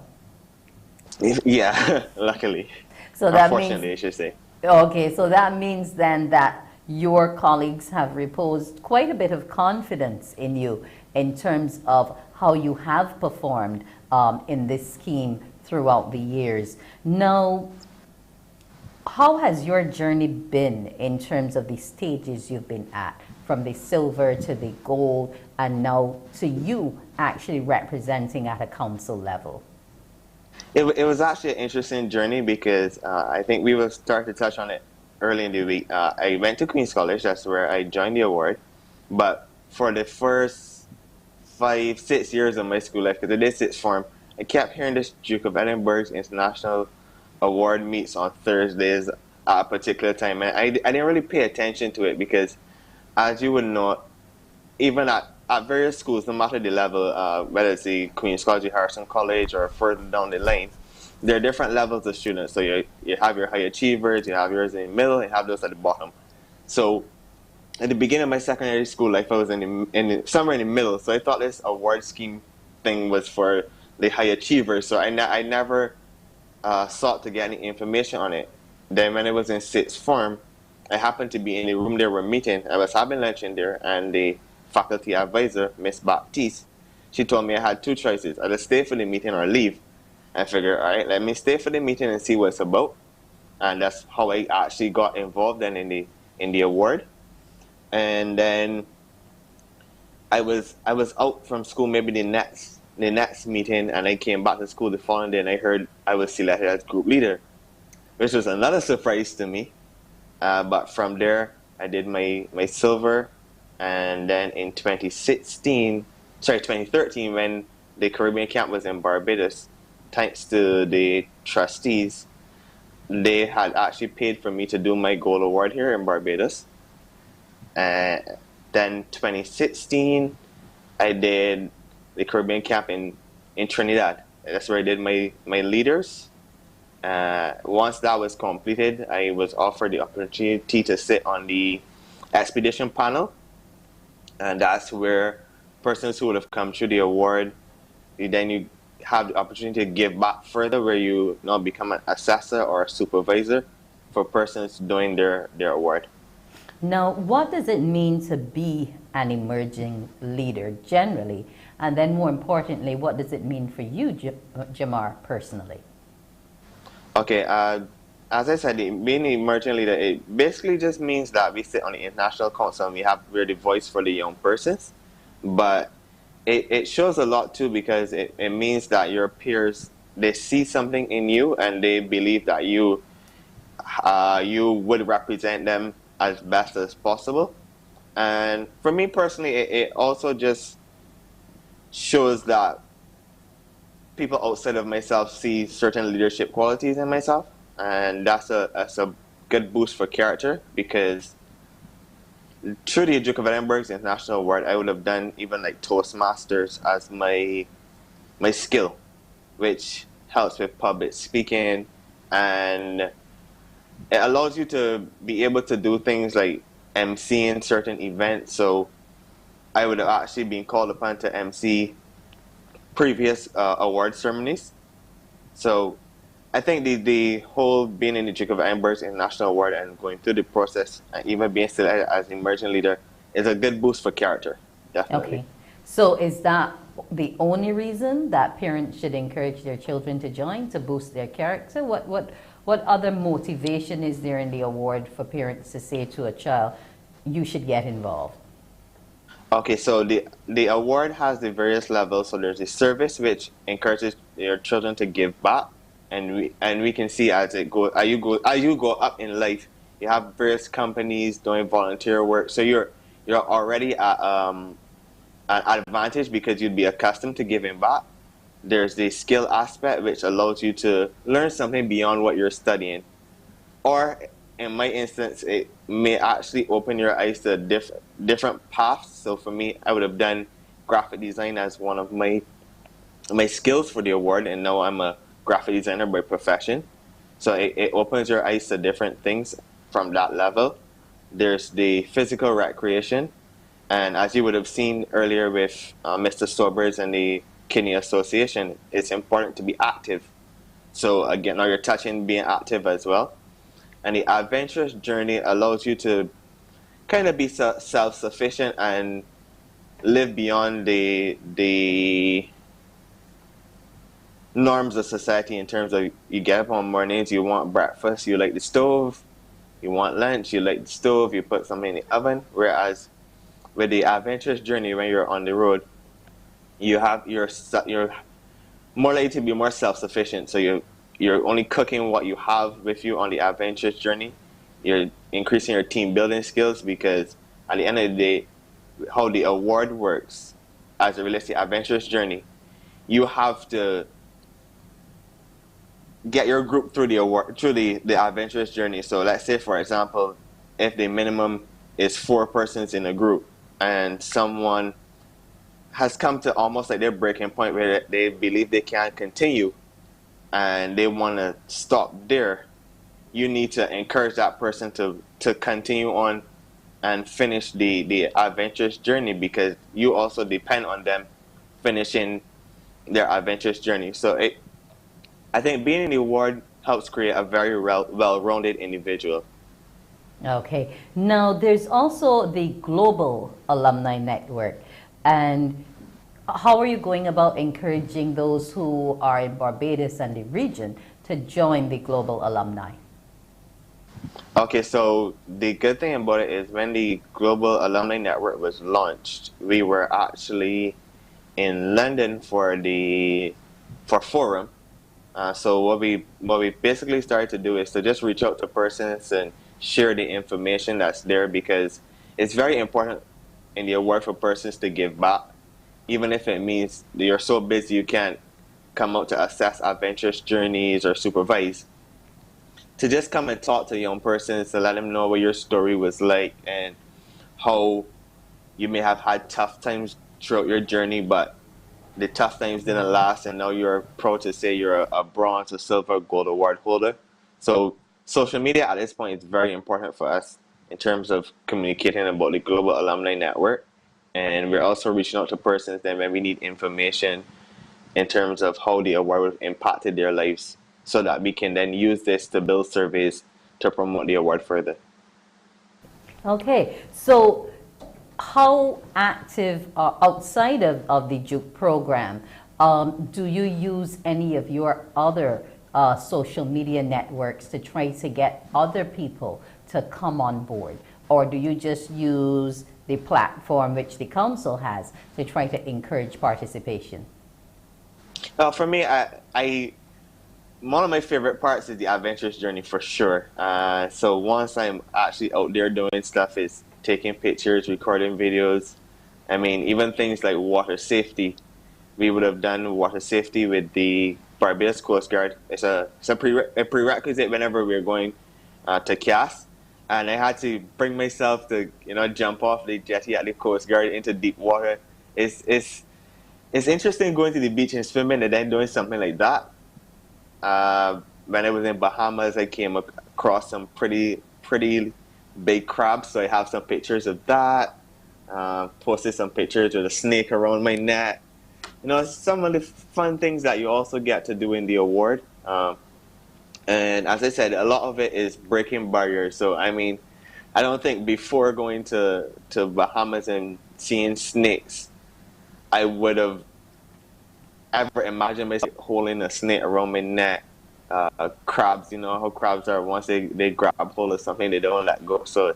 Yeah, luckily. So that Unfortunately, means, I should say. okay, so that means then that your colleagues have reposed quite a bit of confidence in you in terms of how you have performed in this scheme throughout the years. Now, how has your journey been in terms of the stages you've been at, from the silver to the gold, and now to you actually representing at a council level? It was actually an interesting journey, because I think we will start to touch on it early in the week. I went to Queen's College, that's where I joined the award. But for the first 5-6 years of my school life, because I did sixth form, I kept hearing this Duke of Edinburgh's International Award meets on Thursdays at a particular time. And I didn't really pay attention to it, because as you would know, even at various schools, no matter the level, whether it's the Queen's College, Harrison College, or further down the line, there are different levels of students. So you have your high achievers, you have yours in the middle, you have those at the bottom. So at the beginning of my secondary school life, I was somewhere in the middle. So I thought this award scheme thing was for the high achievers. So I never sought to get any information on it. Then when I was in sixth form, I happened to be in the room they were meeting. I was having lunch in there, and the faculty advisor, Miss Baptiste, she told me I had two choices: either stay for the meeting or leave. I figured, all right, let me stay for the meeting and see what it's about. And that's how I actually got involved then in the award. And then I was out from school maybe the next meeting, and I came back to school the following day, and I heard I was selected as group leader, which was another surprise to me. But from there, I did my silver, and then in 2013, when the Caribbean camp was in Barbados, thanks to the trustees, they had actually paid for me to do my gold award here in Barbados. Then 2016, I did the Caribbean camp in Trinidad. That's where I did my leaders. Once that was completed, I was offered the opportunity to sit on the expedition panel. And that's where persons who would have come through the award, you have the opportunity to give back further, where you now become an assessor or a supervisor for persons doing their award. Now, what does it mean to be an emerging leader generally? And then more importantly, what does it mean for you, Jamar, personally? Okay, as I said, being an emerging leader, it basically just means that we sit on the International Council and we're the voice for the young persons. But it shows a lot too, because it means that your peers, they see something in you and they believe that you would represent them as best as possible. And for me personally, it also just shows that people outside of myself see certain leadership qualities in myself, and that's a good boost for character, because through the Duke of Edinburgh's International Award, I would have done even like Toastmasters as my skill, which helps with public speaking, and it allows you to be able to do things like emceeing certain events. So I would have actually been called upon to MC previous award ceremonies. So I think the whole being in the Duke of Edinburgh's International Award and going through the process and even being selected as emerging leader is a good boost for character, definitely. Okay. So is that the only reason that parents should encourage their children to join, to boost their character? What other motivation is there in the award for parents to say to a child, you should get involved? Okay, so the award has the various levels. So there's the service, which encourages your children to give back, and we can see as you go up in life, you have various companies doing volunteer work. So you're already at an advantage because you'd be accustomed to giving back. There's the skill aspect, which allows you to learn something beyond what you're studying, or in my instance, it may actually open your eyes to different paths. So for me, I would have done graphic design as one of my skills for the award, and now I'm a graphic designer by profession. So it opens your eyes to different things from that level. There's the physical recreation, and as you would have seen earlier with Mr. Sobers and the Kidney Association, it's important to be active. So again, now you're touching being active as well. And the adventurous journey allows you to kind of be self-sufficient and live beyond the norms of society in terms of you get up on mornings, you want breakfast, you light the stove, you want lunch, you light the stove, you put something in the oven. Whereas with the adventurous journey, when you're on the road, you're more likely to be more self-sufficient. So you're only cooking what you have with you on the adventurous journey. You're increasing your team building skills because at the end of the day, how the award works as it relates to adventurous journey, you have to get your group through the adventurous journey. So let's say, for example, if the minimum is 4 persons in a group and someone has come to almost like their breaking point where they believe they can't continue and they want to stop there, you need to encourage that person to continue on and finish the adventurous journey, because you also depend on them finishing their adventurous journey. So I think being in the award helps create a very well-rounded individual. Okay. Now, there's also the Global Alumni Network. And how are you going about encouraging those who are in Barbados and the region to join the Global Alumni? Okay, so the good thing about it is when the Global Alumni Network was launched, we were actually in London for Forum. So what we basically started to do is to just reach out to persons and share the information that's there, because it's very important in the award for persons to give back, even if it means that you're so busy you can't come out to assess adventurous journeys or supervise. To just come and talk to young persons, to let them know what your story was like and how you may have had tough times throughout your journey, but the tough times didn't last, and now you're proud to say you're a bronze, a silver, gold award holder. So social media at this point is very important for us in terms of communicating about the Global Alumni Network. And we're also reaching out to persons then when we need information in terms of how the award impacted their lives, so that we can then use this to build surveys to promote the award further. Okay, so how active outside of the Duke program, do you use any of your other social media networks to try to get other people to come on board? Or do you just use the platform which the council has to try to encourage participation? For me, one of my favorite parts is the adventurous journey for sure. So once I'm actually out there doing stuff, is taking pictures, recording videos. I mean, even things like water safety. We would have done water safety with the Barbados Coast Guard. It's a prerequisite whenever we're going to CAS. And I had to bring myself to jump off the jetty at the Coast Guard into deep water. It's interesting going to the beach and swimming and then doing something like that. When I was in Bahamas, I came across some pretty big crabs, so I have some pictures of that. posted some pictures with a snake around my neck. You know, some of the fun things that you also get to do in the award. And as I said, a lot of it is breaking barriers. So, I mean, I don't think before going to Bahamas and seeing snakes, I would have ever imagined myself holding a snake around my neck. Crabs, you know how crabs are. Once they grab hold of something, they don't let go. So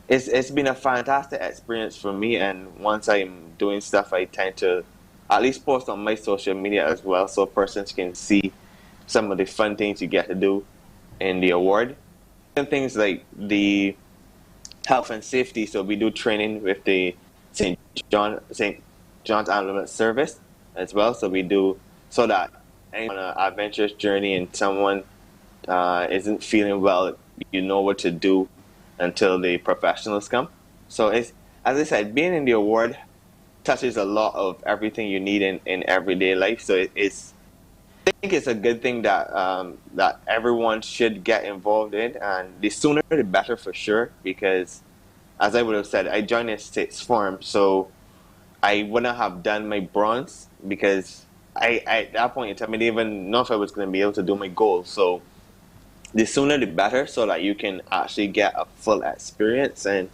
it's been a fantastic experience for me. And once I'm doing stuff, I tend to at least post on my social media as well, so persons can see some of the fun things you get to do in the award. And things like the health and safety. So we do training with the St. John's Ambulance Service as well. So we do so that anyone on an adventurous journey and someone isn't feeling well, you know what to do until the professionals come. So it's, as I said, being in the award touches a lot of everything you need in everyday life. So it's I think it's a good thing that that everyone should get involved in, and the sooner the better for sure. Because, as I would have said, I joined in sixth form, so I wouldn't have done my bronze because I at that point in time I didn't even know if I was going to be able to do my goal. So the sooner the better, so that you can actually get a full experience. And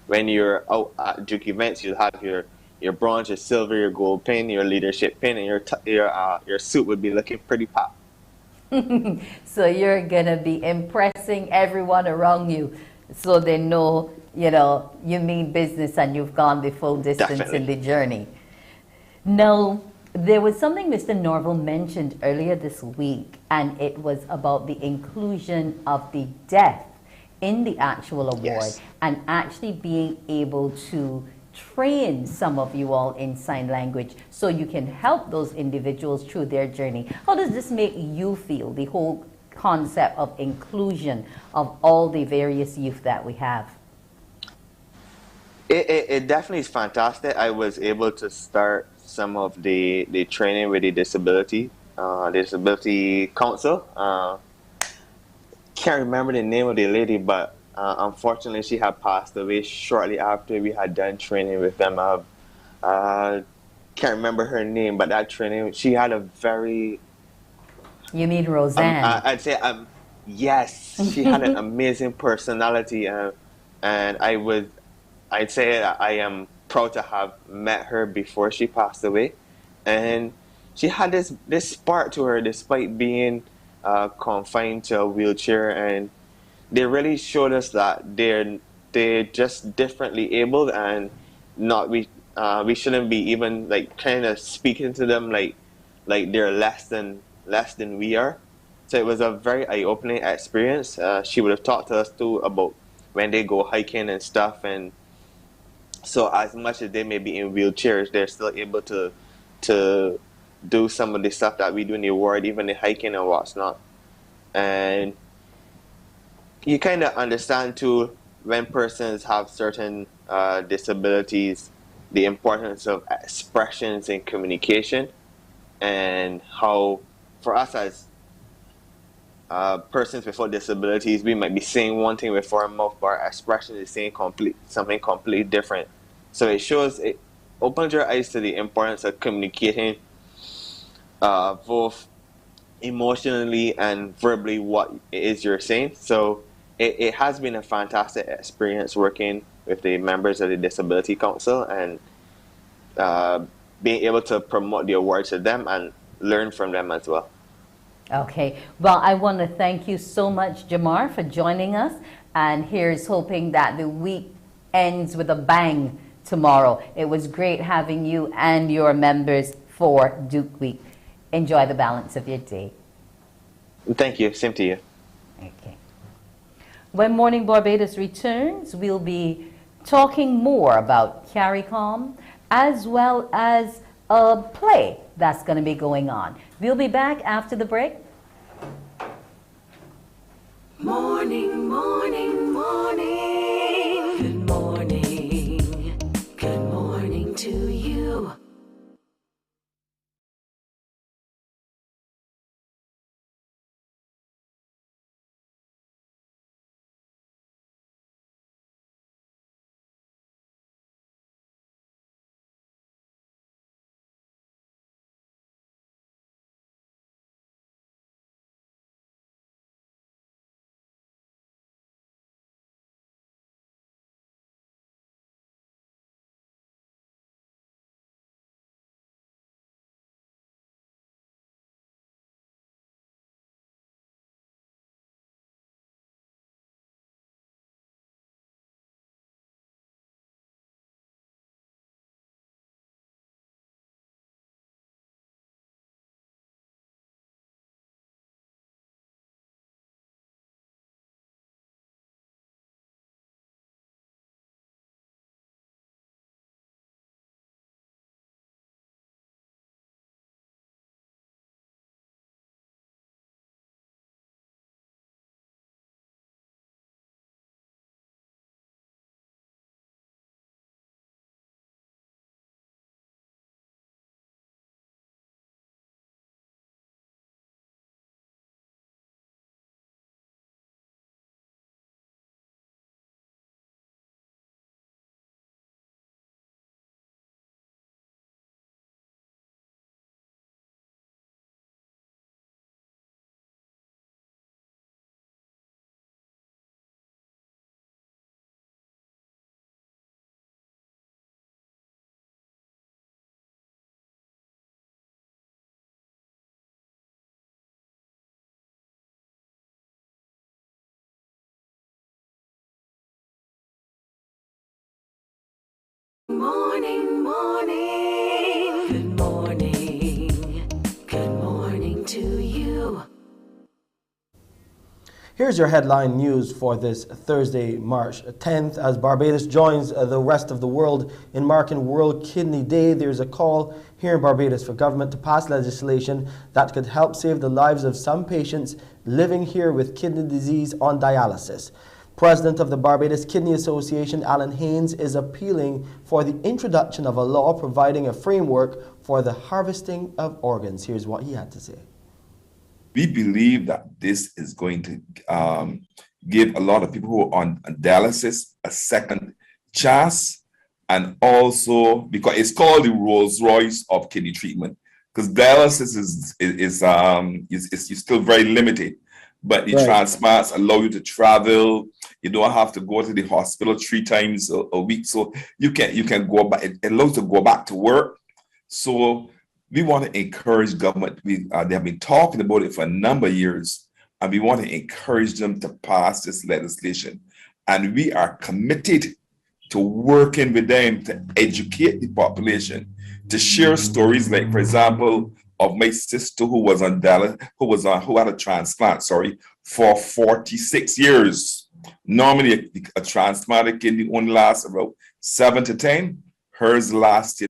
when you're out at Duke events, you'll have your bronze, your silver, your gold pin, your leadership pin, and your suit would be looking pretty pop. So you're gonna be impressing everyone around you, so they know, you know, you mean business and you've gone the full distance in the journey. Now, there was something Mr. Norval mentioned earlier this week, and it was about the inclusion of the deaf in the actual award, and actually being able to train some of you all in sign language so you can help those individuals through their journey. How does this make you feel, the whole concept of inclusion of all the various youth that we have? It definitely is fantastic. I was able to start some of the training with the disability council. Can't remember the name of the lady, but unfortunately she had passed away shortly after we had done training with them. Can't remember her name, but that training, she had a very... You mean Roseanne? I'd say, yes, she had an amazing personality, and I'd say that I am proud to have met her before she passed away. And she had this spark to her despite being confined to a wheelchair, and they really showed us that they're just differently abled, and not we shouldn't be even like kind of speaking to them like they're less than we are. So it was a very eye-opening experience. She would have talked to us too about when they go hiking and stuff, and so as much as they may be in wheelchairs, they're still able to do some of the stuff that we do in the award, even the hiking and what's not. And you kind of understand too, when persons have certain disabilities, the importance of expressions and communication, and how for us as persons without disabilities, we might be saying one thing with our mouth, but our expression is saying something completely different. So it opens your eyes to the importance of communicating both emotionally and verbally what it is you're saying. So it has been a fantastic experience working with the members of the Disability Council, and being able to promote the award to them and learn from them as well. Okay, well, I want to thank you so much, Jamar, for joining us, and here's hoping that the week ends with a bang tomorrow. It was great having you and your members for Duke Week. Enjoy the balance of your day. Thank you. Same to you. Okay. When Morning Barbados returns, we'll be talking more about CARICOM, as well as a play that's going to be going on. We'll be back after the break. Morning, morning, morning. Good morning. Good morning to you. morning, morning. Good morning. Good morning to you. Here's your headline news for this Thursday, March 10th. As Barbados joins the rest of the world in marking World Kidney Day, there's a call here in Barbados for government to pass legislation that could help save the lives of some patients living here with kidney disease on dialysis. President of the Barbados Kidney Association, Alan Haynes, is appealing for the introduction of a law providing a framework for the harvesting of organs. Here's what he had to say. We believe that this is going to give a lot of people who are on dialysis a second chance, and also because it's called the Rolls Royce of kidney treatment, because dialysis is still very limited, but the transplants allow you to travel. You don't have to go to the hospital 3 times a week, so you can go back. It allows you to go back to work. So we want to encourage government. They have been talking about it for a number of years, and we want to encourage them to pass this legislation. And we are committed to working with them to educate the population, to share stories like, for example, of my sister who was on dialysis, who had a transplant, for 46 years. Normally, a transplanted kidney only lasts about 7 to 10. Hers lasted.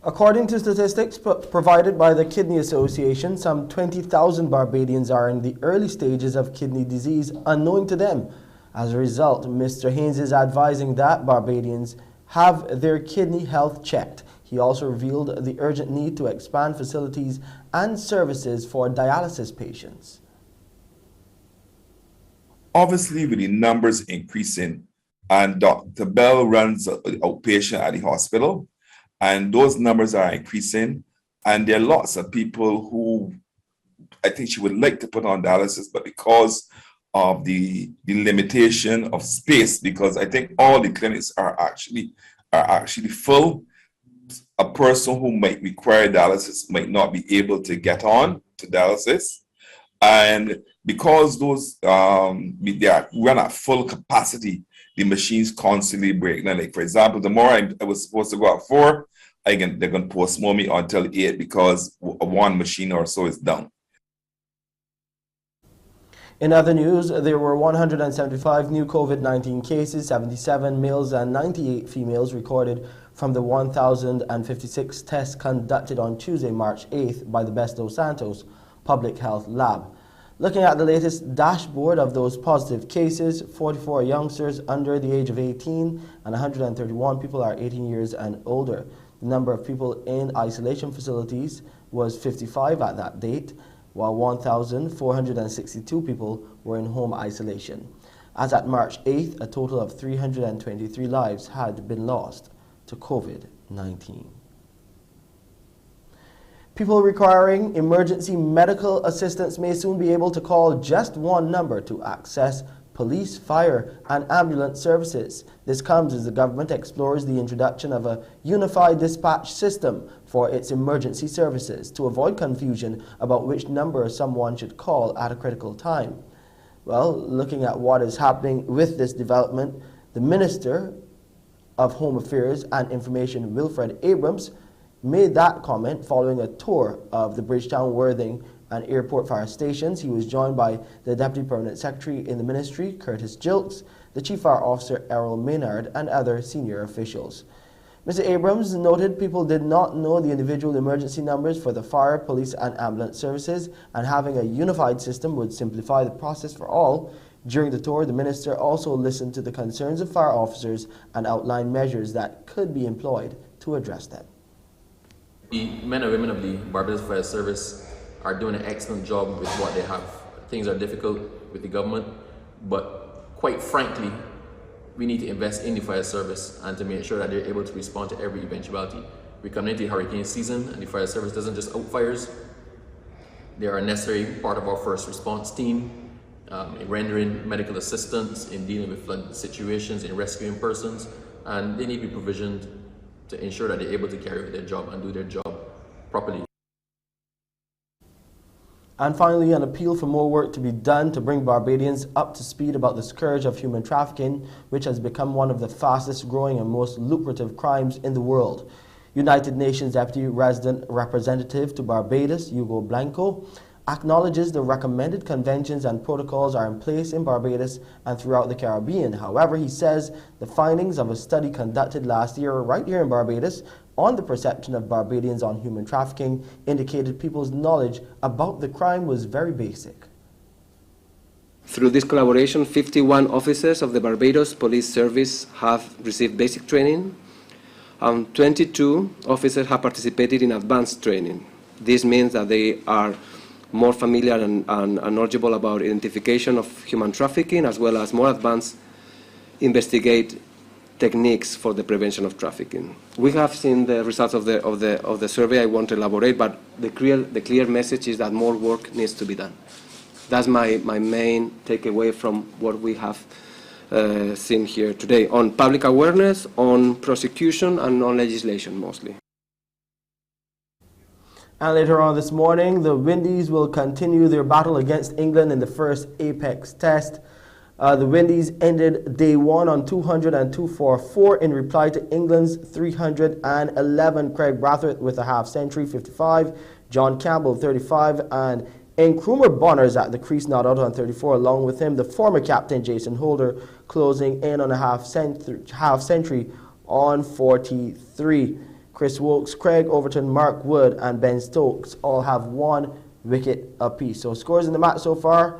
According to statistics provided by the Kidney Association, some 20,000 Barbadians are in the early stages of kidney disease unknown to them. As a result, Mr. Haynes is advising that Barbadians have their kidney health checked. He also revealed the urgent need to expand facilities and services for dialysis patients. Obviously, with the numbers increasing, and Dr. Bell runs an outpatient at the hospital, and those numbers are increasing, and there are lots of people who I think she would like to put on dialysis, but because of the limitation of space, because I think all the clinics are actually full, a person who might require dialysis might not be able to get on to dialysis. And because those they run at full capacity, the machines constantly break. Now, like for example, tomorrow I was supposed to go at 4. They're going to postpone me until 8 because one machine or so is down. In other news, there were 175 new COVID-19 cases, 77 males and 98 females recorded from the 1,056 tests conducted on Tuesday, March 8th by the Best dos Santos Public Health Lab. Looking at the latest dashboard of those positive cases, 44 youngsters under the age of 18 and 131 people are 18 years and older. The number of people in isolation facilities was 55 at that date, while 1,462 people were in home isolation. As at March 8th, a total of 323 lives had been lost to COVID-19. People requiring emergency medical assistance may soon be able to call just one number to access police, fire, and ambulance services. This comes as the government explores the introduction of a unified dispatch system for its emergency services to avoid confusion about which number someone should call at a critical time. Well, looking at what is happening with this development, the Minister of Home Affairs and Information, Wilfred Abrams, made that comment following a tour of the Bridgetown, Worthing, and Airport fire stations. He was joined by the Deputy Permanent Secretary in the Ministry, Curtis Jilks, the Chief Fire Officer, Errol Maynard, and other senior officials. Mr. Abrams noted people did not know the individual emergency numbers for the fire, police, and ambulance services, and having a unified system would simplify the process for all. During the tour, the Minister also listened to the concerns of fire officers and outlined measures that could be employed to address them. The men and women of the Barbados Fire Service are doing an excellent job with what they have. Things are difficult with the government, but quite frankly, we need to invest in the fire service and to make sure that they're able to respond to every eventuality. We come into hurricane season and the fire service doesn't just out fires. They are a necessary part of our first response team, in rendering medical assistance, in dealing with flood situations, in rescuing persons, and they need to be provisioned to ensure that they're able to carry out their job and do their job properly. And finally, an appeal for more work to be done to bring Barbadians up to speed about the scourge of human trafficking, which has become one of the fastest growing and most lucrative crimes in the world. United Nations Deputy Resident Representative to Barbados, Hugo Blanco, acknowledges the recommended conventions and protocols are in place in Barbados and throughout the Caribbean. However, he says the findings of a study conducted last year right here in Barbados on the perception of Barbadians on human trafficking indicated people's knowledge about the crime was very basic. Through this collaboration, 51 officers of the Barbados Police Service have received basic training, and 22 officers have participated in advanced training. This means that they are more familiar and knowledgeable about identification of human trafficking, as well as more advanced investigate techniques for the prevention of trafficking. We have seen the results of the survey. I won't elaborate, but the clear message is that more work needs to be done. That's my main takeaway from what we have seen here today on public awareness, on prosecution, and on legislation mostly. And later on this morning, the Windies will continue their battle against England in the first Apex test. The Windies ended day one on 202 for 4 in reply to England's 311. Craig Brathwaite with a half century, 55. John Campbell, 35. And Nkrumah Bonners at the crease, not out on 34. Along with him, the former captain Jason Holder closing in on a half century on 43. Chris Wokes, Craig Overton, Mark Wood, and Ben Stokes all have 1 wicket apiece. So scores in the match so far: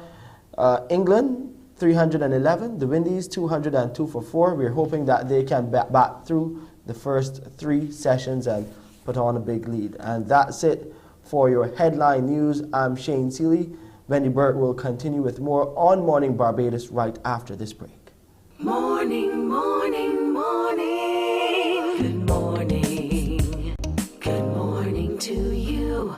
England 311, the Windies 202 for 4. We're hoping that they can bat through the first 3 sessions and put on a big lead. And that's it for your headline news. I'm Shane Seeley. Wendy Burt will continue with more on Morning Barbados right after this break. Morning, morning, morning. Good morning. Good morning to you.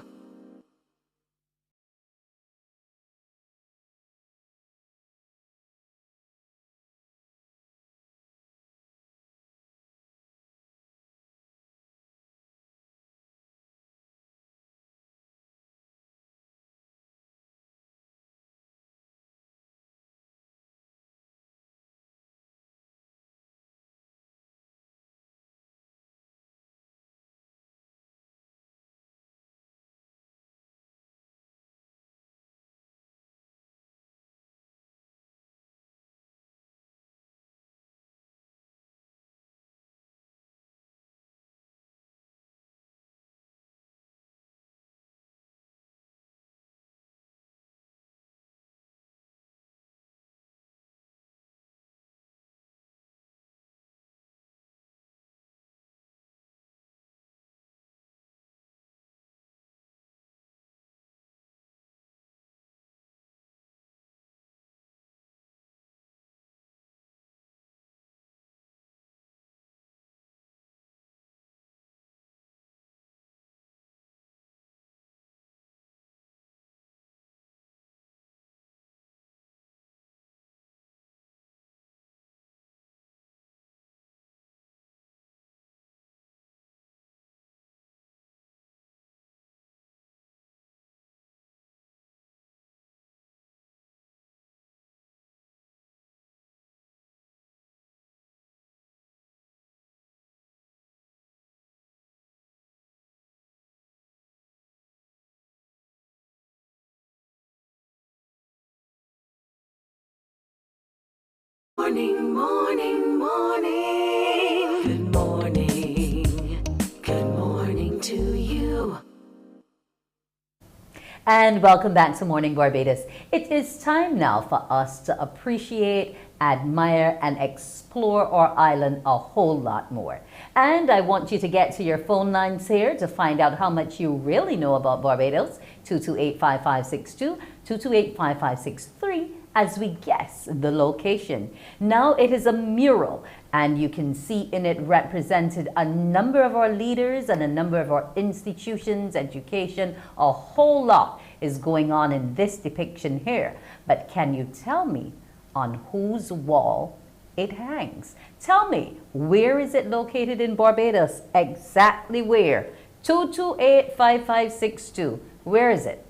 Morning, morning, morning. Good morning. Good morning to you. And welcome back to Morning Barbados. It is time now for us to appreciate, admire, and explore our island a whole lot more. And I want you to get to your phone lines here to find out how much you really know about Barbados. 228-5562, 228-5563, as we guess the location. Now it is a mural, and you can see in it represented a number of our leaders and a number of our institutions, education. A whole lot is going on in this depiction here. But can you tell me on whose wall it hangs? Tell me, where is it located in Barbados? Exactly where? 228-5562. Where is it?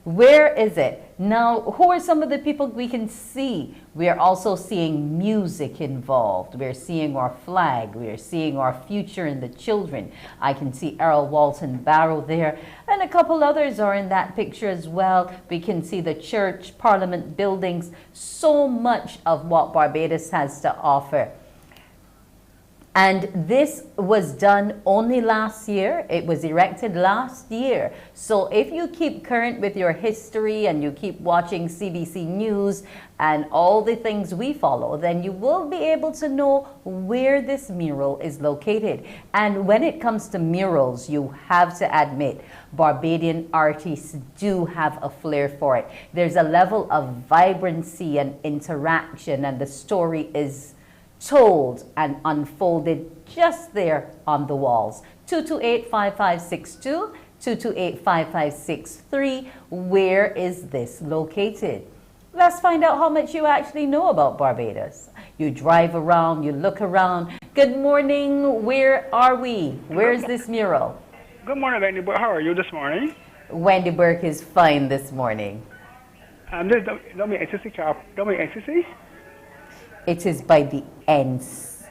Where is it? Now, who are some of the people we can see? We are also seeing music involved. We're seeing our flag. We are seeing our future and the children. I can see Errol Walton Barrow there, and a couple others are in that picture as well. We can see the church, parliament buildings, so much of what Barbados has to offer. And this was done only last year. It was erected last year. So if you keep current with your history and you keep watching CBC News and all the things we follow, then you will be able to know where this mural is located. And when it comes to murals, you have to admit, Barbadian artists do have a flair for it. There's a level of vibrancy and interaction, and the story is told and unfolded just there on the walls. 228-5562, 228-5563. Where is this located? Let's find out how much you actually know about Barbados. You drive around, you look around. Good morning, where are we? Where's this mural? Good morning, Wendy Burke. How are you this morning? Wendy Burke is fine this morning. This don't make NCC chap. Don't make NCC. It is by the ends.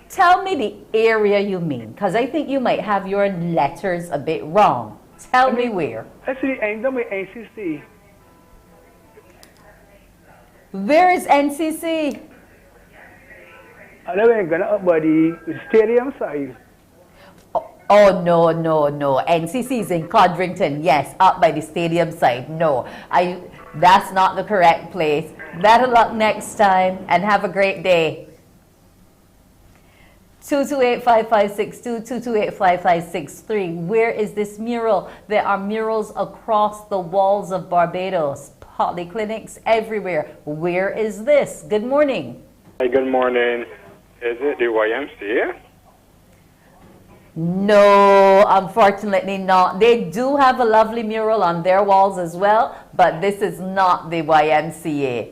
Tell me the area you mean, because I think you might have your letters a bit wrong. Tell me where. That's the end. Don't make NCC. Where is NCC? I know we're gonna up by the stadium side. Oh, no, no, no. NCC is in Codrington. Yes, up by the stadium side. No, that's not the correct place. Better luck next time and have a great day. 228-5562, 228-5563. Where is this mural? There are murals across the walls of Barbados, polyclinics everywhere. Where is this? Good morning. Hi, good morning. Is it the YMCA? No, unfortunately not. They do have a lovely mural on their walls as well, but this is not the YMCA.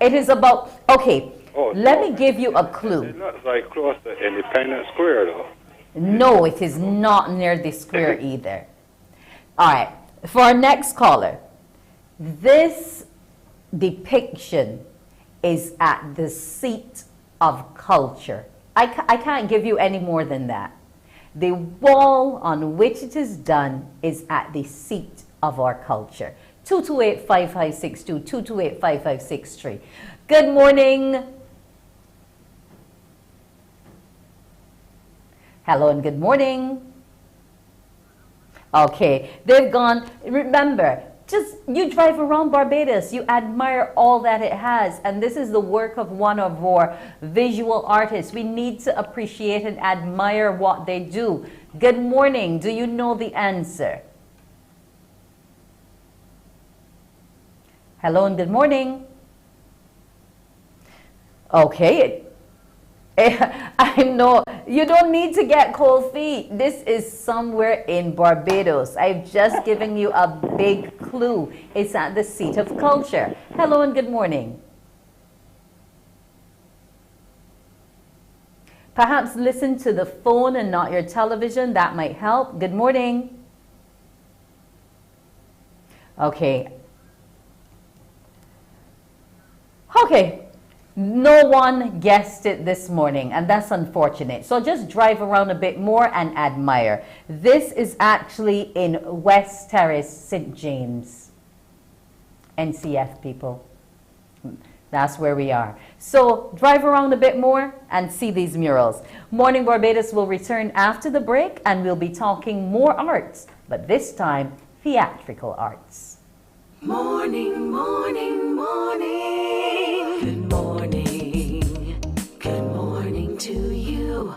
It is about, okay, let me give you a clue. It looks like close to Independence Square, though. No, it is not near the square either. All right, for our next caller, this depiction is at the seat of culture. I can't give you any more than that. The wall on which it is done is at the seat of our culture. 228-5562, 228-5563. Good morning. Hello and good morning. Okay, they've gone. Remember, just you drive around Barbados, you admire all that it has, and this is the work of one of our visual artists. We need to appreciate and admire what they do. Good morning. Do you know the answer? Hello and good morning. Okay. I know you don't need to get cold feet. This is somewhere in Barbados. I've just given you a big clue. It's at the seat of culture. Hello and good morning. Perhaps listen to the phone and not your television. That might help. Good morning. Okay. Okay. No one guessed it this morning, and that's unfortunate. So just drive around a bit more and admire. This is actually in West Terrace, St. James. NCF people. That's where we are. So drive around a bit more and see these murals. Morning Barbados will return after the break, and we'll be talking more arts, but this time theatrical arts. Morning, morning, morning. Good morning. Good morning to you.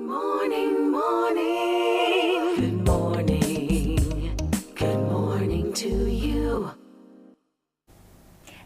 Morning, morning. Good morning. Good morning to you.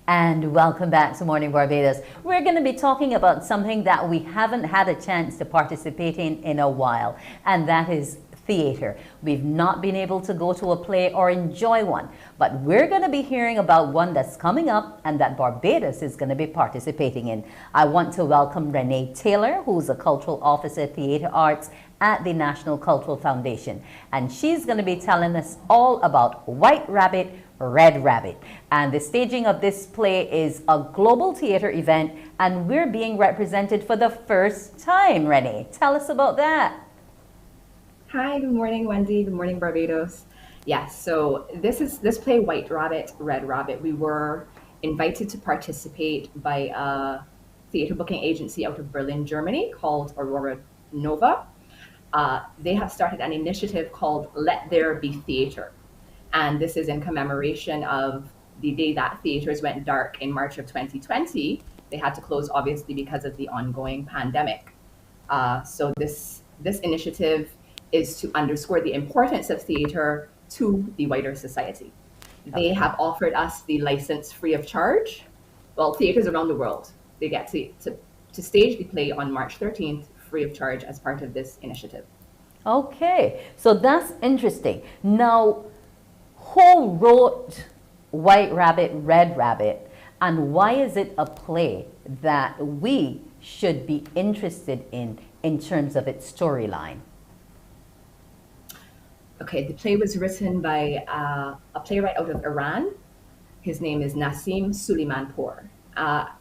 And welcome back to Morning Barbados. We're going to be talking about something that we haven't had a chance to participate in a while, and that is theater. We've not been able to go to a play or enjoy one, but we're going to be hearing about one that's coming up and that Barbados is going to be participating in. I want to welcome Renee Taylor, who's a cultural officer, theater arts at the National Cultural Foundation, and she's going to be telling us all about White Rabbit, Red Rabbit. And the staging of this play is a global theater event, and we're being represented for the first time. Renee, tell us about that. Hi, good morning, Wendy. Good morning, Barbados. Yes, so this play, White Rabbit, Red Rabbit. We were invited to participate by a theater booking agency out of Berlin, Germany called Aurora Nova. They have started an initiative called Let There Be Theater. And this is in commemoration of the day that theaters went dark in March of 2020. They had to close, obviously, because of the ongoing pandemic. So this initiative is to underscore the importance of theater to the wider society. They have offered us the license free of charge. Well, theaters around the world, they get to stage the play on March 13th free of charge as part of this initiative. Okay, so that's interesting. Now, who wrote White Rabbit, Red Rabbit, and why is it a play that we should be interested in terms of its storyline? Okay, the play was written by a playwright out of Iran. His name is Nassim Suleimanpour.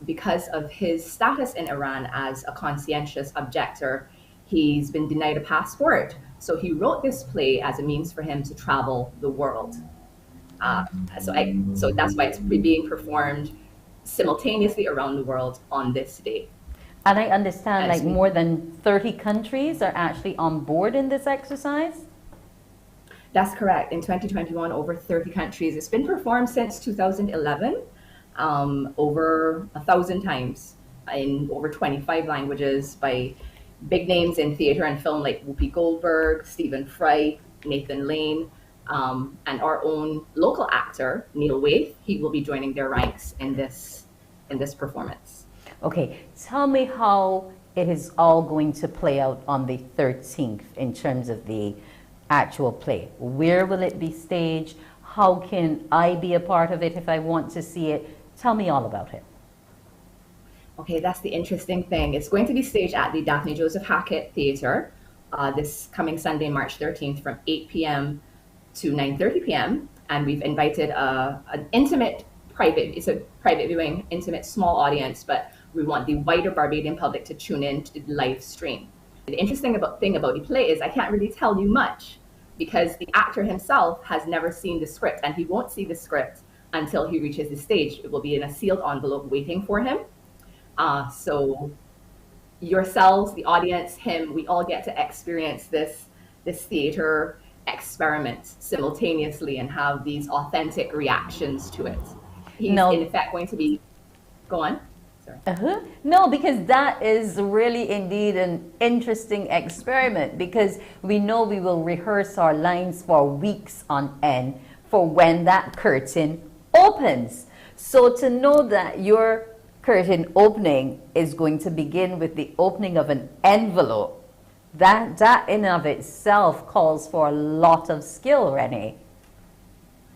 Because of his status in Iran as a conscientious objector, he's been denied a passport. So he wrote this play as a means for him to travel the world. So that's why it's being performed simultaneously around the world on this day. And I understand like more than 30 countries are actually on board in this exercise? That's correct. In 2021, over 30 countries. It's been performed since 2011, over 1,000 times in over 25 languages by big names in theater and film like Whoopi Goldberg, Stephen Fry, Nathan Lane, and our own local actor, Neil Waith. He will be joining their ranks in this performance. Okay, tell me how it is all going to play out on the 13th in terms of the actual play. Where will it be staged? How can I be a part of it if I want to see it? Tell me all about it. Okay, that's the interesting thing. It's going to be staged at the Daphne Joseph Hackett Theatre this coming Sunday, March 13th from 8 p.m. to 9:30 p.m. And we've invited an intimate it's a private viewing, intimate small audience, but we want the wider Barbadian public to tune in to the live stream. The interesting thing about the play is I can't really tell you much because the actor himself has never seen the script, and he won't see the script until he reaches the stage. It will be in a sealed envelope waiting for him. So yourselves, the audience, him, we all get to experience this theater experiment simultaneously and have these authentic reactions to it. He's in effect going to be, go on. No, because that is really indeed an interesting experiment, because we know we will rehearse our lines for weeks on end for when that curtain opens. So to know that your curtain opening is going to begin with the opening of an envelope, that in of itself calls for a lot of skill, Renee.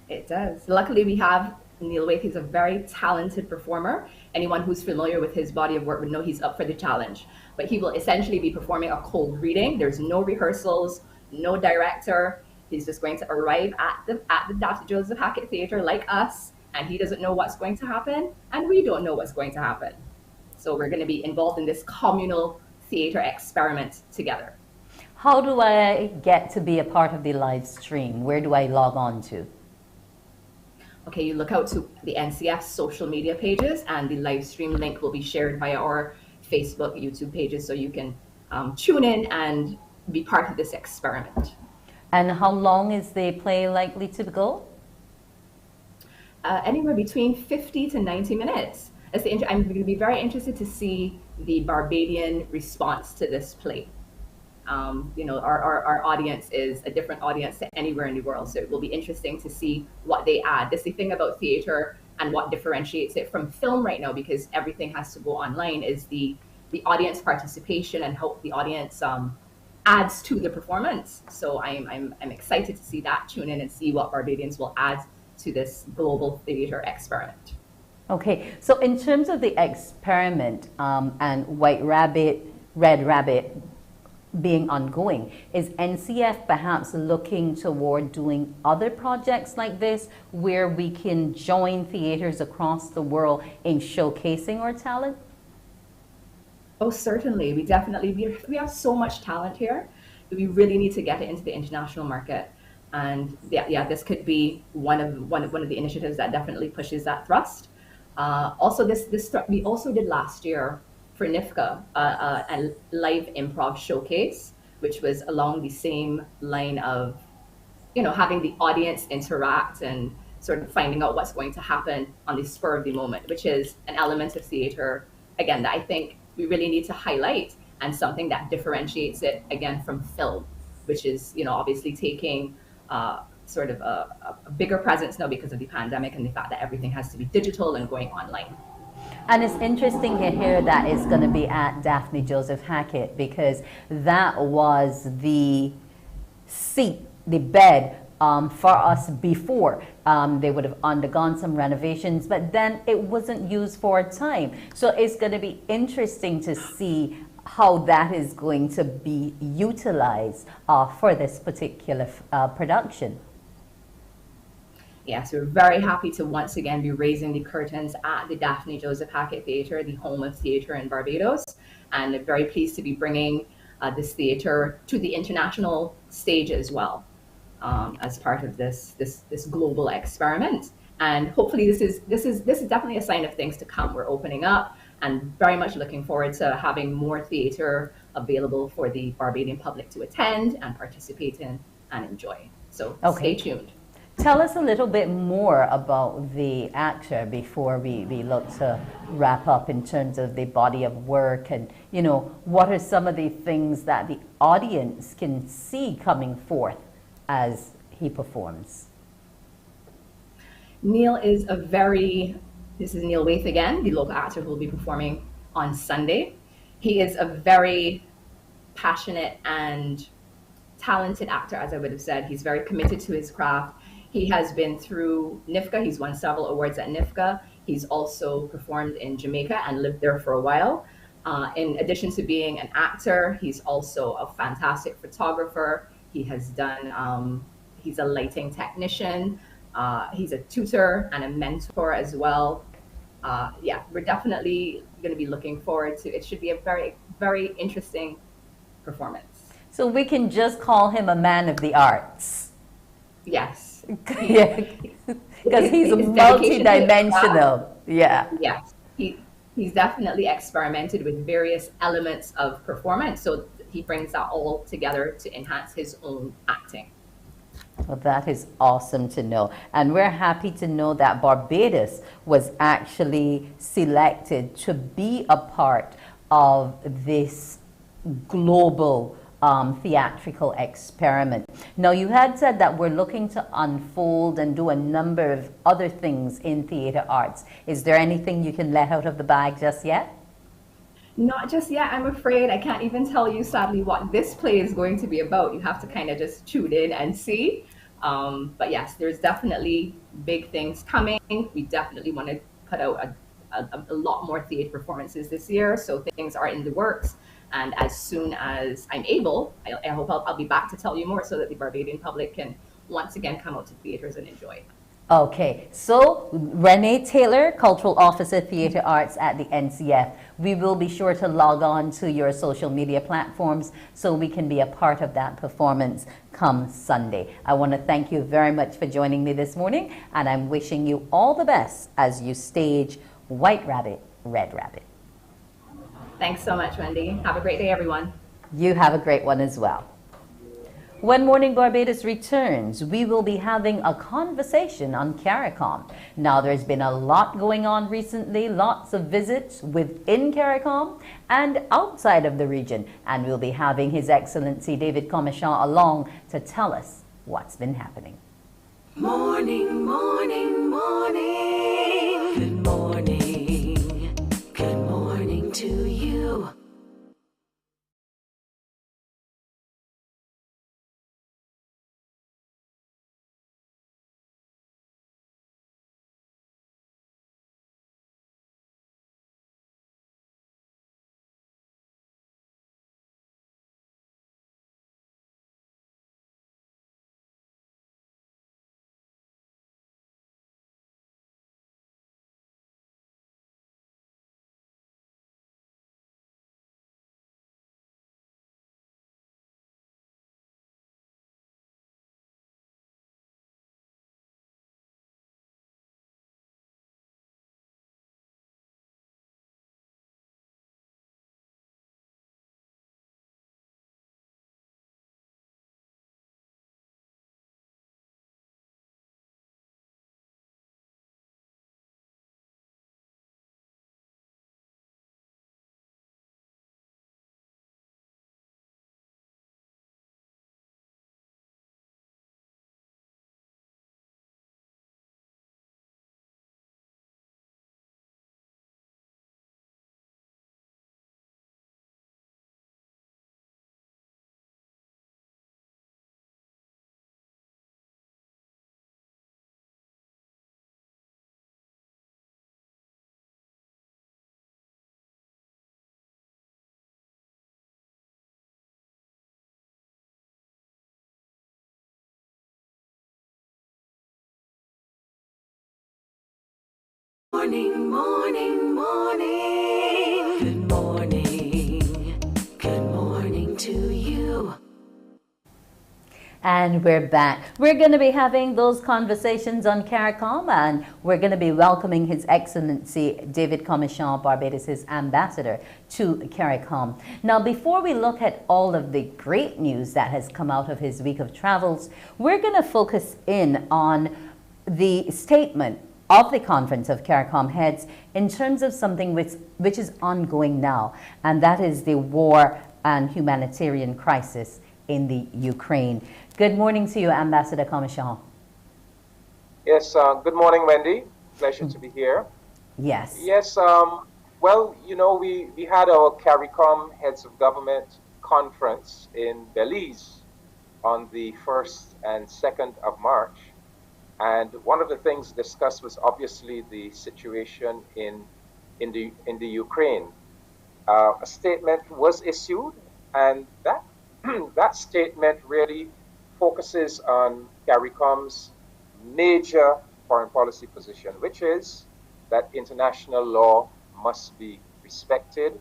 It does. Luckily we have Neil Waith. He's a very talented performer. Anyone who's familiar with his body of work would know he's up for the challenge. But he will essentially be performing a cold reading. There's no rehearsals, no director. He's just going to arrive at the Daphne Joseph Hackett Theatre like us, and he doesn't know what's going to happen, and we don't know what's going to happen. So we're going to be involved in this communal theatre experiment together. How do I get to be a part of the live stream? Where do I log on to? Okay, you look out to the NCF's social media pages, and the live stream link will be shared via our Facebook, YouTube pages, so you can tune in and be part of this experiment. And how long is the play likely to go? Anywhere between 50 to 90 minutes. I'm going to be very interested to see the Barbadian response to this play. Our audience is a different audience to anywhere in the world. So it will be interesting to see what they add. That's the thing about theater and what differentiates it from film right now, because everything has to go online, is the audience participation and how the audience adds to the performance. So I'm excited to see that, tune in and see what Barbadians will add to this global theater experiment. Okay, so in terms of the experiment and White Rabbit, Red Rabbit being ongoing, is NCF perhaps looking toward doing other projects like this where we can join theaters across the world in showcasing our talent? Oh, certainly. We have so much talent here. We really need to get it into the international market. And yeah, this could be one of the initiatives that definitely pushes that thrust. Also, we also did last year for NIFCA a live improv showcase, which was along the same line of, having the audience interact and sort of finding out what's going to happen on the spur of the moment, which is an element of theater, again, that I think we really need to highlight, and something that differentiates it, again, from film, which is, obviously taking sort of a bigger presence now because of the pandemic and the fact that everything has to be digital and going online. And it's interesting to hear that it's going to be at Daphne Joseph Hackett, because that was the seat, the bed for us before. They would have undergone some renovations, but then it wasn't used for a time. So it's going to be interesting to see how that is going to be utilized for this particular production. Yes, we're very happy to once again be raising the curtains at the Daphne Joseph Hackett Theatre, the home of theatre in Barbados, and I'm very pleased to be bringing this theatre to the international stage as well, as part of this global experiment. And hopefully this is definitely a sign of things to come. We're opening up and very much looking forward to having more theatre available for the Barbadian public to attend and participate in and enjoy. So Stay tuned. Tell us a little bit more about the actor before we look to wrap up in terms of the body of work, and what are some of the things that the audience can see coming forth as he performs? Neil is this is Neil Waith again, the local actor who will be performing on Sunday. He is a very passionate and talented actor, as I would have said. He's very committed to his craft. He has been through NIFCA. He's won several awards at NIFCA. He's also performed in Jamaica and lived there for a while. In addition to being an actor, he's also a fantastic photographer. He has done, he's a lighting technician. He's a tutor and a mentor as well. We're definitely going to be looking forward to, it should be a very, very interesting performance. So we can just call him a man of the arts. Yes. Because he's multi-dimensional. Yeah. Yes. He's definitely experimented with various elements of performance, so he brings that all together to enhance his own acting. Well, that is awesome to know. And we're happy to know that Barbados was actually selected to be a part of this global theatrical experiment. Now, you had said that we're looking to unfold and do a number of other things in theater arts. Is there anything you can let out of the bag just yet? Not just yet, I'm afraid. I can't even tell you, sadly, what this play is going to be about. You have to kind of just tune in and see. But yes, there's definitely big things coming. We definitely want to put out a lot more theater performances this year, so things are in the works. And as soon as I'm able, I hope I'll be back to tell you more so that the Barbadian public can once again come out to theaters and enjoy. Okay, so Renee Taylor, Cultural Officer, Theater Arts at the NCF. We will be sure to log on to your social media platforms so we can be a part of that performance come Sunday. I want to thank you very much for joining me this morning, and I'm wishing you all the best as you stage White Rabbit, Red Rabbit. Thanks so much, Wendy. Have a great day, everyone. You have a great one as well. When Morning Barbados returns, we will be having a conversation on CARICOM. Now, there's been a lot going on recently, lots of visits within CARICOM and outside of the region, and we'll be having His Excellency David Commishaw along to tell us what's been happening. Morning, morning, morning. Good morning. Good morning to you. Morning, morning, morning. Good morning. Good morning to you. And we're back. We're going to be having those conversations on CARICOM, and we're going to be welcoming His Excellency David Commishaw, Barbados' ambassador to CARICOM. Now, before we look at all of the great news that has come out of his week of travels, we're going to focus in on the statement of the Conference of CARICOM heads in terms of something which is ongoing now, and that is the war and humanitarian crisis in the Ukraine. Good morning to you, Ambassador Commishaw. Yes, good morning, Wendy. Pleasure to be here. Yes. Yes, well, you know, we had our CARICOM Heads of Government Conference in Belize on the 1st and 2nd of March. And one of the things discussed was obviously the situation in the Ukraine. A statement was issued, and that that statement really focuses on CARICOM's major foreign policy position, which is that international law must be respected,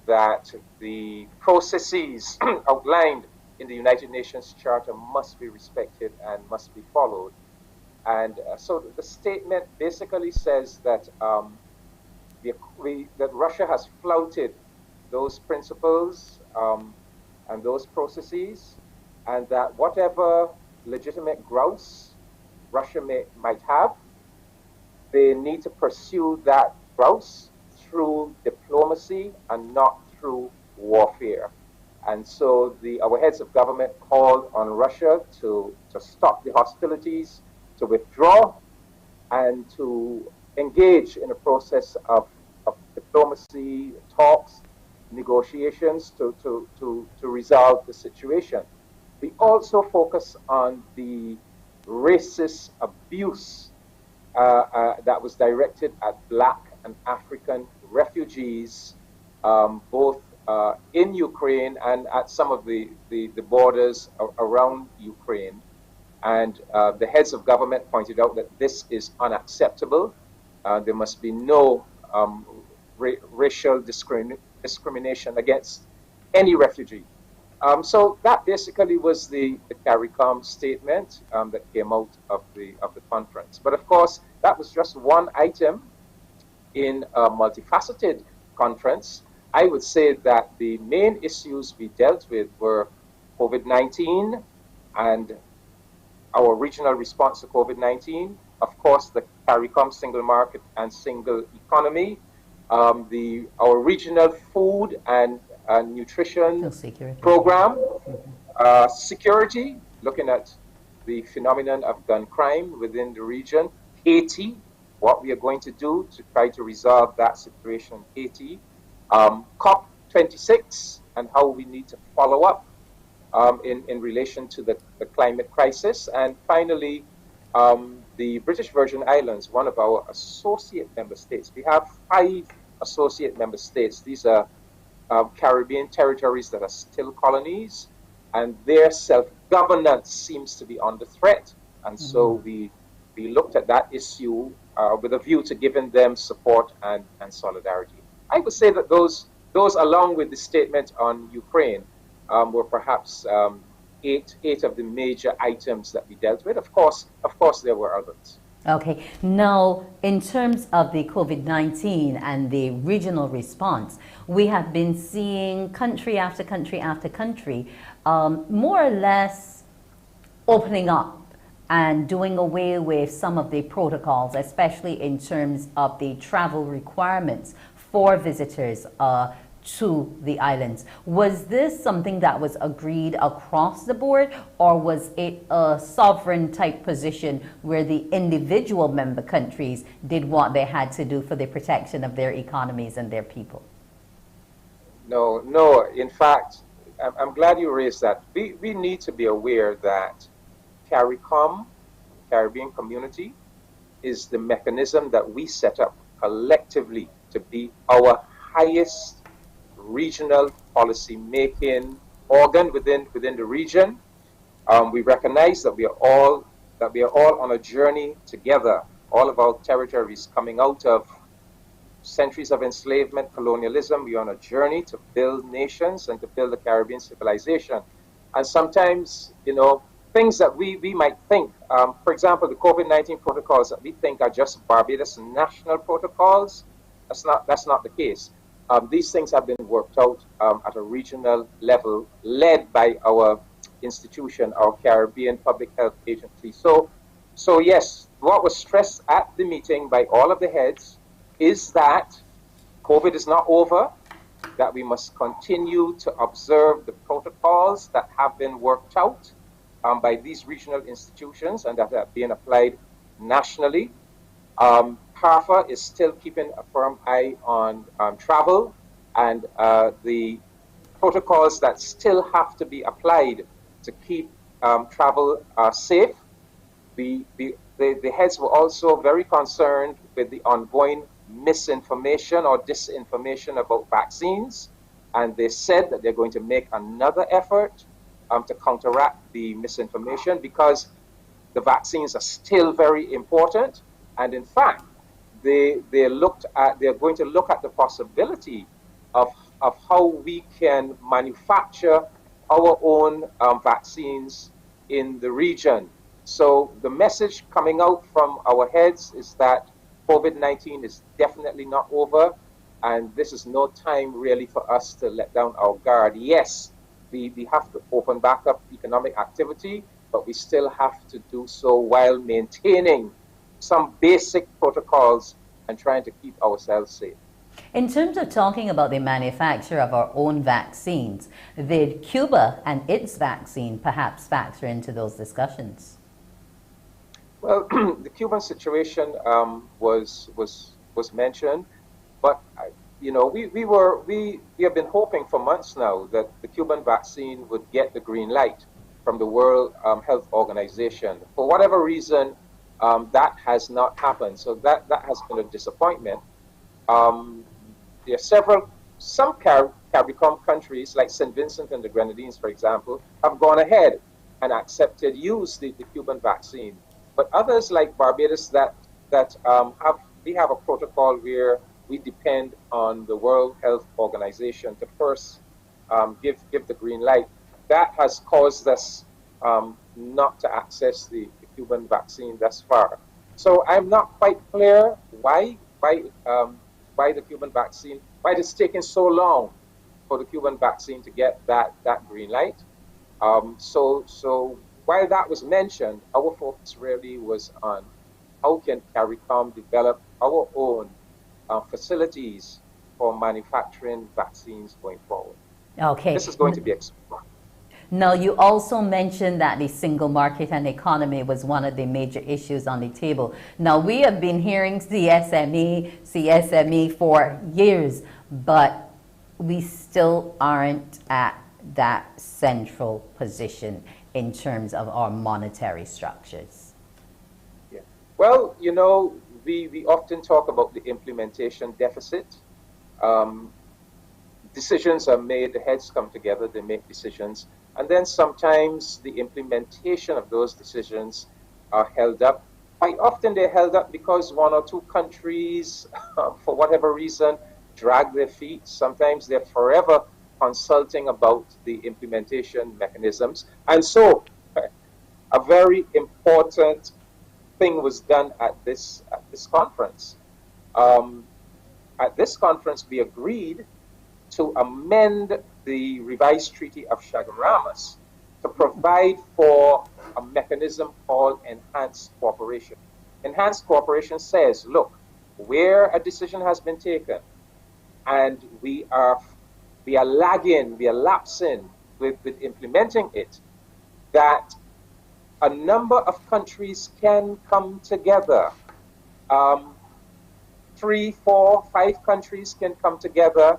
that the processes outlined in the United Nations Charter must be respected and must be followed. And so the statement basically says that that Russia has flouted those principles and those processes, and that whatever legitimate grounds Russia might have, they need to pursue that grounds through diplomacy and not through warfare. And so our heads of government called on Russia to stop the hostilities, to withdraw, and to engage in a process of diplomacy, talks, negotiations to resolve the situation. We also focus on the racist abuse that was directed at Black and African refugees, both in Ukraine and at some of the borders around Ukraine. And the heads of government pointed out that this is unacceptable. There must be no racial discrimination against any refugee. So that basically was the CARICOM statement that came out of the conference. But of course, that was just one item in a multifaceted conference. I would say that the main issues we dealt with were COVID-19, and our regional response to COVID-19, of course, the CARICOM single market and single economy, our regional food and nutrition program, security, looking at the phenomenon of gun crime within the region, Haiti, what we are going to do to try to resolve that situation in Haiti, COP26 and how we need to follow up in relation to the climate crisis. And finally, the British Virgin Islands, one of our associate member states. We have 5 associate member states. These are Caribbean territories that are still colonies, and their self-governance seems to be under threat. And so we looked at that issue with a view to giving them support and solidarity. I would say that those along with the statement on Ukraine, were perhaps 8 of the major items that we dealt with. Of course, there were others. Okay. Now, in terms of the COVID-19 and the regional response, we have been seeing country after country after country more or less opening up and doing away with some of the protocols, especially in terms of the travel requirements for visitors to the islands. Was this something that was agreed across the board, or was it a sovereign type position where the individual member countries did what they had to do for the protection of their economies and their people? No. In fact, I'm glad you raised that. We need to be aware that CARICOM, Caribbean Community, is the mechanism that we set up collectively to be our highest regional policy making organ within the region. We recognize that we are all on a journey together. All of our territories coming out of centuries of enslavement, colonialism. We are on a journey to build nations and to build a Caribbean civilization. And sometimes, things that we might think, for example, the COVID-19 protocols that we think are just Barbados national protocols, that's not the case. These things have been worked out at a regional level, led by our institution, our Caribbean Public Health Agency. So yes, what was stressed at the meeting by all of the heads is that COVID is not over, that we must continue to observe the protocols that have been worked out by these regional institutions and that are being applied nationally. CARFA is still keeping a firm eye on travel and the protocols that still have to be applied to keep travel safe. The heads were also very concerned with the ongoing misinformation or disinformation about vaccines, and they said that they're going to make another effort to counteract the misinformation because the vaccines are still very important. And in fact, they're going to look at the possibility of how we can manufacture our own vaccines in the region. So the message coming out from our heads is that COVID-19 is definitely not over, and this is no time really for us to let down our guard. Yes, we have to open back up economic activity, but we still have to do so while maintaining some basic protocols and trying to keep ourselves safe. In terms of talking about the manufacture of our own vaccines, did Cuba and its vaccine perhaps factor into those discussions? Well, the Cuban situation was mentioned, but we have been hoping for months now that the Cuban vaccine would get the green light from the World Health Organization. For whatever reason, that has not happened. So that has been a disappointment. There are some CARICOM countries, like St. Vincent and the Grenadines, for example, have gone ahead and accepted use the Cuban vaccine. But others, like Barbados, we have a protocol where we depend on the World Health Organization to first give the green light. That has caused us not to access the Cuban vaccine thus far. So I'm not quite clear why the Cuban vaccine, why it's taken so long for the Cuban vaccine to get that green light. So while that was mentioned, our focus really was on how can CARICOM develop our own facilities for manufacturing vaccines going forward. Okay. This is going to be explored. Now, you also mentioned that the single market and economy was one of the major issues on the table. Now, we have been hearing CSME for years, but we still aren't at that central position in terms of our monetary structures. Yeah. Well, you know, we often talk about the implementation deficit. Decisions are made, the heads come together, they make decisions, and then sometimes the implementation of those decisions are held up. Quite often they're held up because one or two countries, for whatever reason, drag their feet. Sometimes they're forever consulting about the implementation mechanisms. And so a very important thing was done at this conference. At this conference, we agreed to amend the revised Treaty of Chaguaramas to provide for a mechanism called enhanced cooperation. Enhanced cooperation says, look, where a decision has been taken and we are lagging, we are lapsing with implementing it, that a number of countries can come together. 3, 4, 5 countries can come together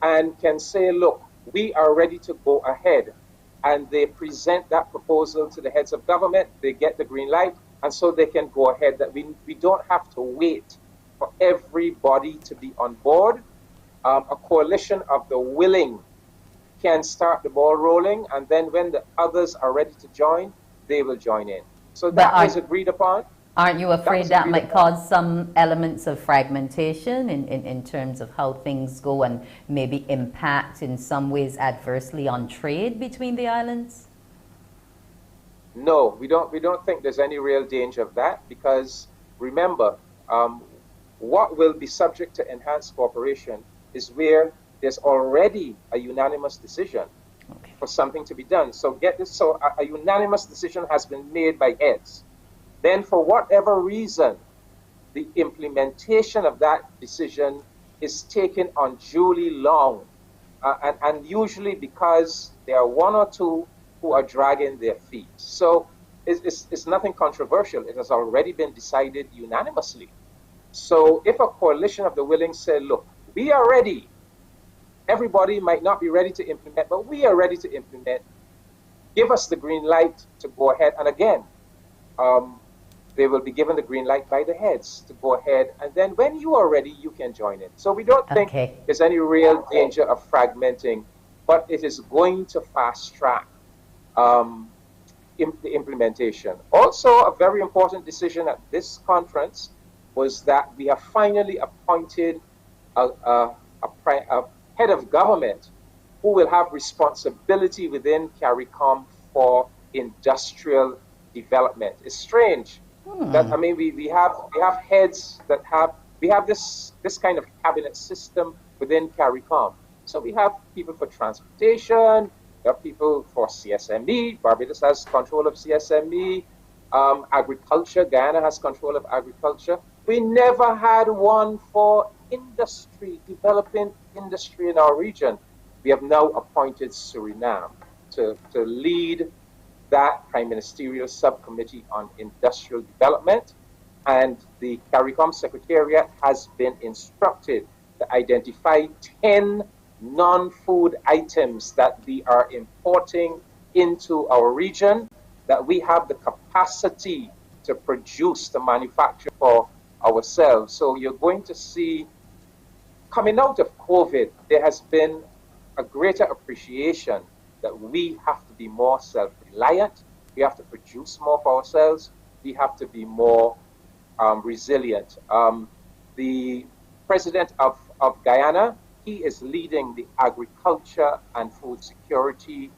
and can say, look, we are ready to go ahead. And they present that proposal to the heads of government, they get the green light, and so they can go ahead. That we don't have to wait for everybody to be on board. A coalition of the willing can start the ball rolling, and then when the others are ready to join, they will join in. So that was agreed upon. Aren't you afraid that might cause some elements of fragmentation in terms of how things go and maybe impact in some ways adversely on trade between the islands? No, we don't think there's any real danger of that, because remember, what will be subject to enhanced cooperation is where there's already a unanimous decision for something to be done. So get this, so a unanimous decision has been made by heads. Then for whatever reason, the implementation of that decision is taken unduly long. And usually because there are one or two who are dragging their feet. So it's nothing controversial. It has already been decided unanimously. So if a coalition of the willing say, look, we are ready. Everybody might not be ready to implement, but we are ready to implement. Give us the green light to go ahead. And again, they will be given the green light by the heads to go ahead. And then when you are ready, you can join in. So we don't think there's any real danger of fragmenting, but it is going to fast track the implementation. Also, a very important decision at this conference was that we have finally appointed a head of government who will have responsibility within CARICOM for industrial development. It's strange that, I mean, we have heads that we have this kind of cabinet system within CARICOM. So we have people for transportation, we have people for CSME, Barbados has control of CSME, agriculture, Guyana has control of agriculture. We never had one for industry, developing industry in our region. We have now appointed Suriname to lead that Prime Ministerial Subcommittee on Industrial Development, and the CARICOM Secretariat has been instructed to identify 10 non-food items that we are importing into our region, that we have the capacity to produce, to manufacture for ourselves. So you're going to see, coming out of COVID, there has been a greater appreciation that we have to be more self-reliant, we have to produce more for ourselves, we have to be more resilient. The president of Guyana, he is leading the Agriculture and Food Security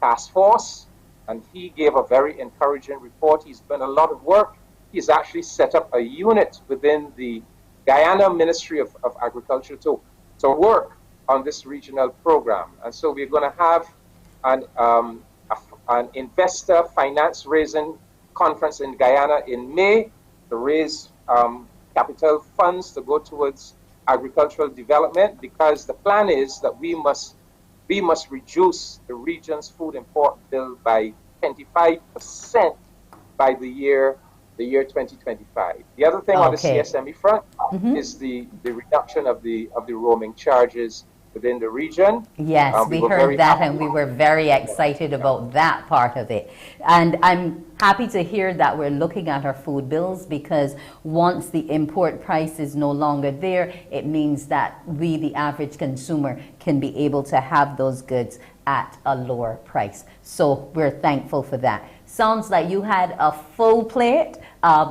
Task Force, and he gave a very encouraging report. He's done a lot of work. He's actually set up a unit within the Guyana Ministry of Agriculture to work on this regional program. And so we're going to have an investor finance raising conference in Guyana in May to raise capital funds to go towards agricultural development, because the plan is that we must reduce the region's food import bill by 25% by the year 2025. The other thing on the CSME front is the reduction of the roaming charges within the region. Yes, we heard that and we were very excited about that part of it. And I'm happy to hear that we're looking at our food bills, because once the import price is no longer there, it means that we, the average consumer, can be able to have those goods at a lower price. So we're thankful for that. Sounds like you had a full plate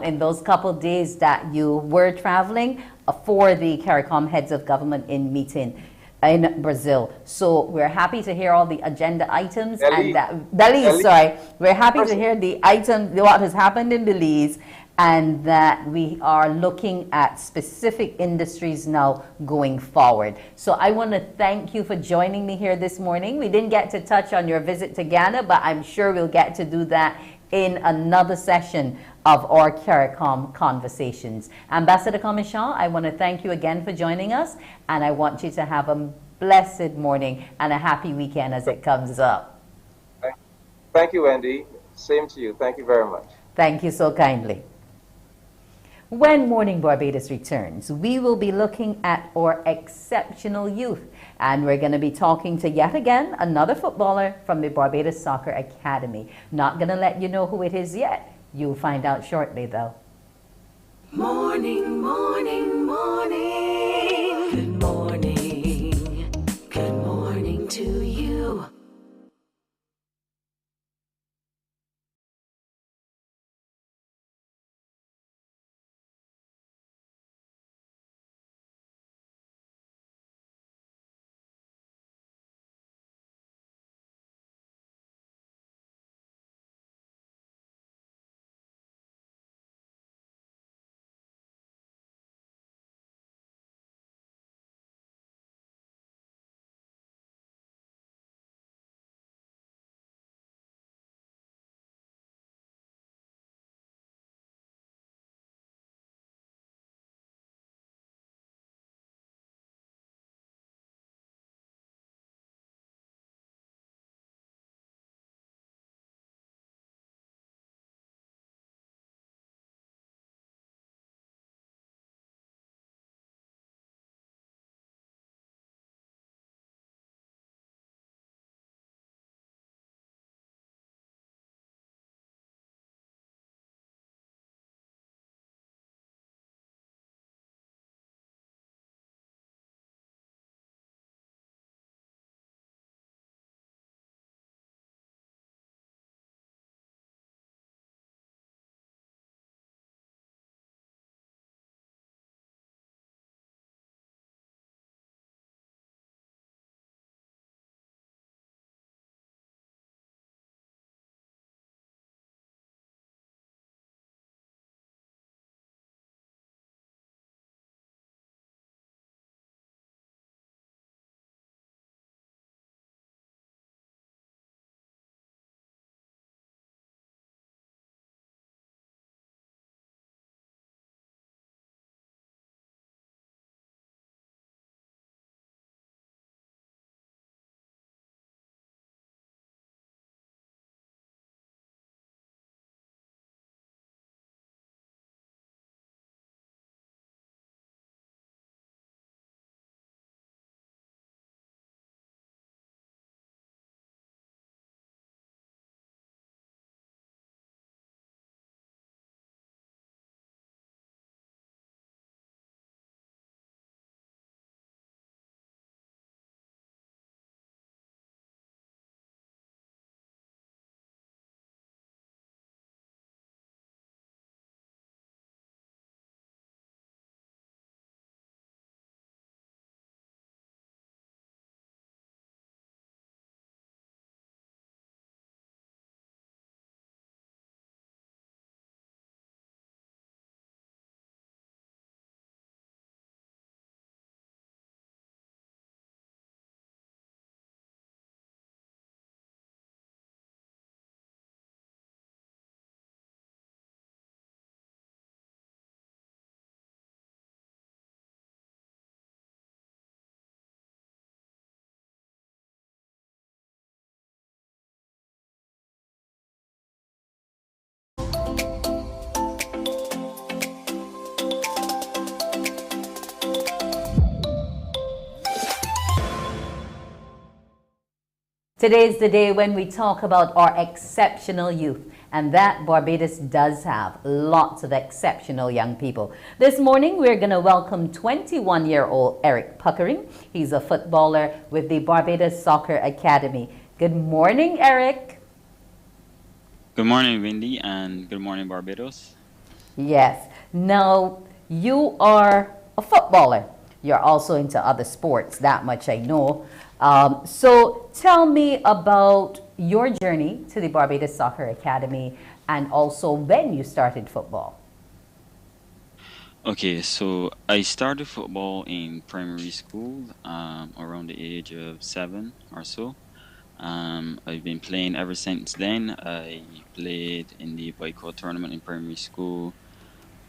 in those couple days that you were traveling for the CARICOM heads of government in meeting in Brazil. So we're happy to hear all the agenda items Belize. Sorry, we're happy to hear the item, what has happened in Belize, and that we are looking at specific industries now going forward. So I want to thank you for joining me here this morning. We didn't get to touch on your visit to Ghana, but I'm sure we'll get to do that in another session of our CARICOM conversations. Ambassador Commissaire, I want to thank you again for joining us, and I want you to have a blessed morning and a happy weekend as it comes up. Thank you, Wendy. Same to you. Thank you very much. Thank you so kindly. When Morning Barbados returns, we will be looking at our exceptional youth, and we're going to be talking to yet again another footballer from the Barbados Soccer Academy. Not going to let you know who it is yet. You'll find out shortly, though. Morning, morning, morning. Good morning. Good morning to you. Today is the day when we talk about our exceptional youth, and that Barbados does have lots of exceptional young people. This morning, we're going to welcome 21-year-old Eric Puckering. He's a footballer with the Barbados Soccer Academy. Good morning, Eric. Good morning, Wendy, and good morning, Barbados. Yes. Now, you are a footballer. You're also into other sports, that much I know. So tell me about your journey to the Barbados Soccer Academy and also when you started football. Okay, so I started football in primary school around the age of 7 or so. I've been playing ever since then. I played in the boycott tournament in primary school.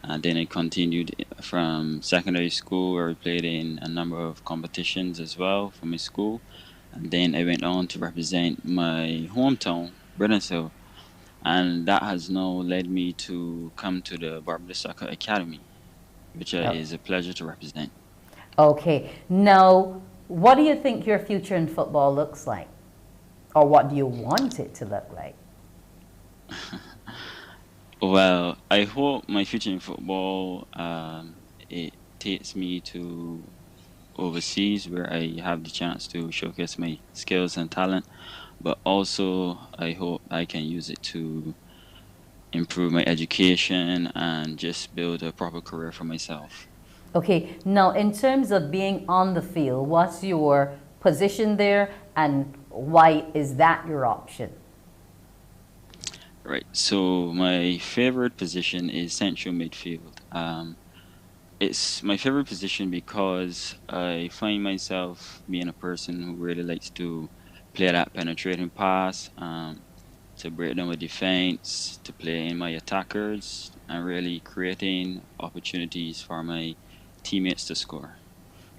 And then I continued from secondary school where I played in a number of competitions as well for my school. And then I went on to represent my hometown, Britain's, and that has now led me to come to the Barbados Soccer Academy, which is a pleasure to represent. Okay, now what do you think your future in football looks like? Or what do you want it to look like? Well, I hope my future in football, it takes me to overseas where I have the chance to showcase my skills and talent, but also I hope I can use it to improve my education and just build a proper career for myself. Okay, now in terms of being on the field, what's your position there and why is that your option? Right, so my favorite position is central midfield. It's my favorite position because I find myself being a person who really likes to play that penetrating pass, to break down a defense, to play in my attackers, and really creating opportunities for my teammates to score.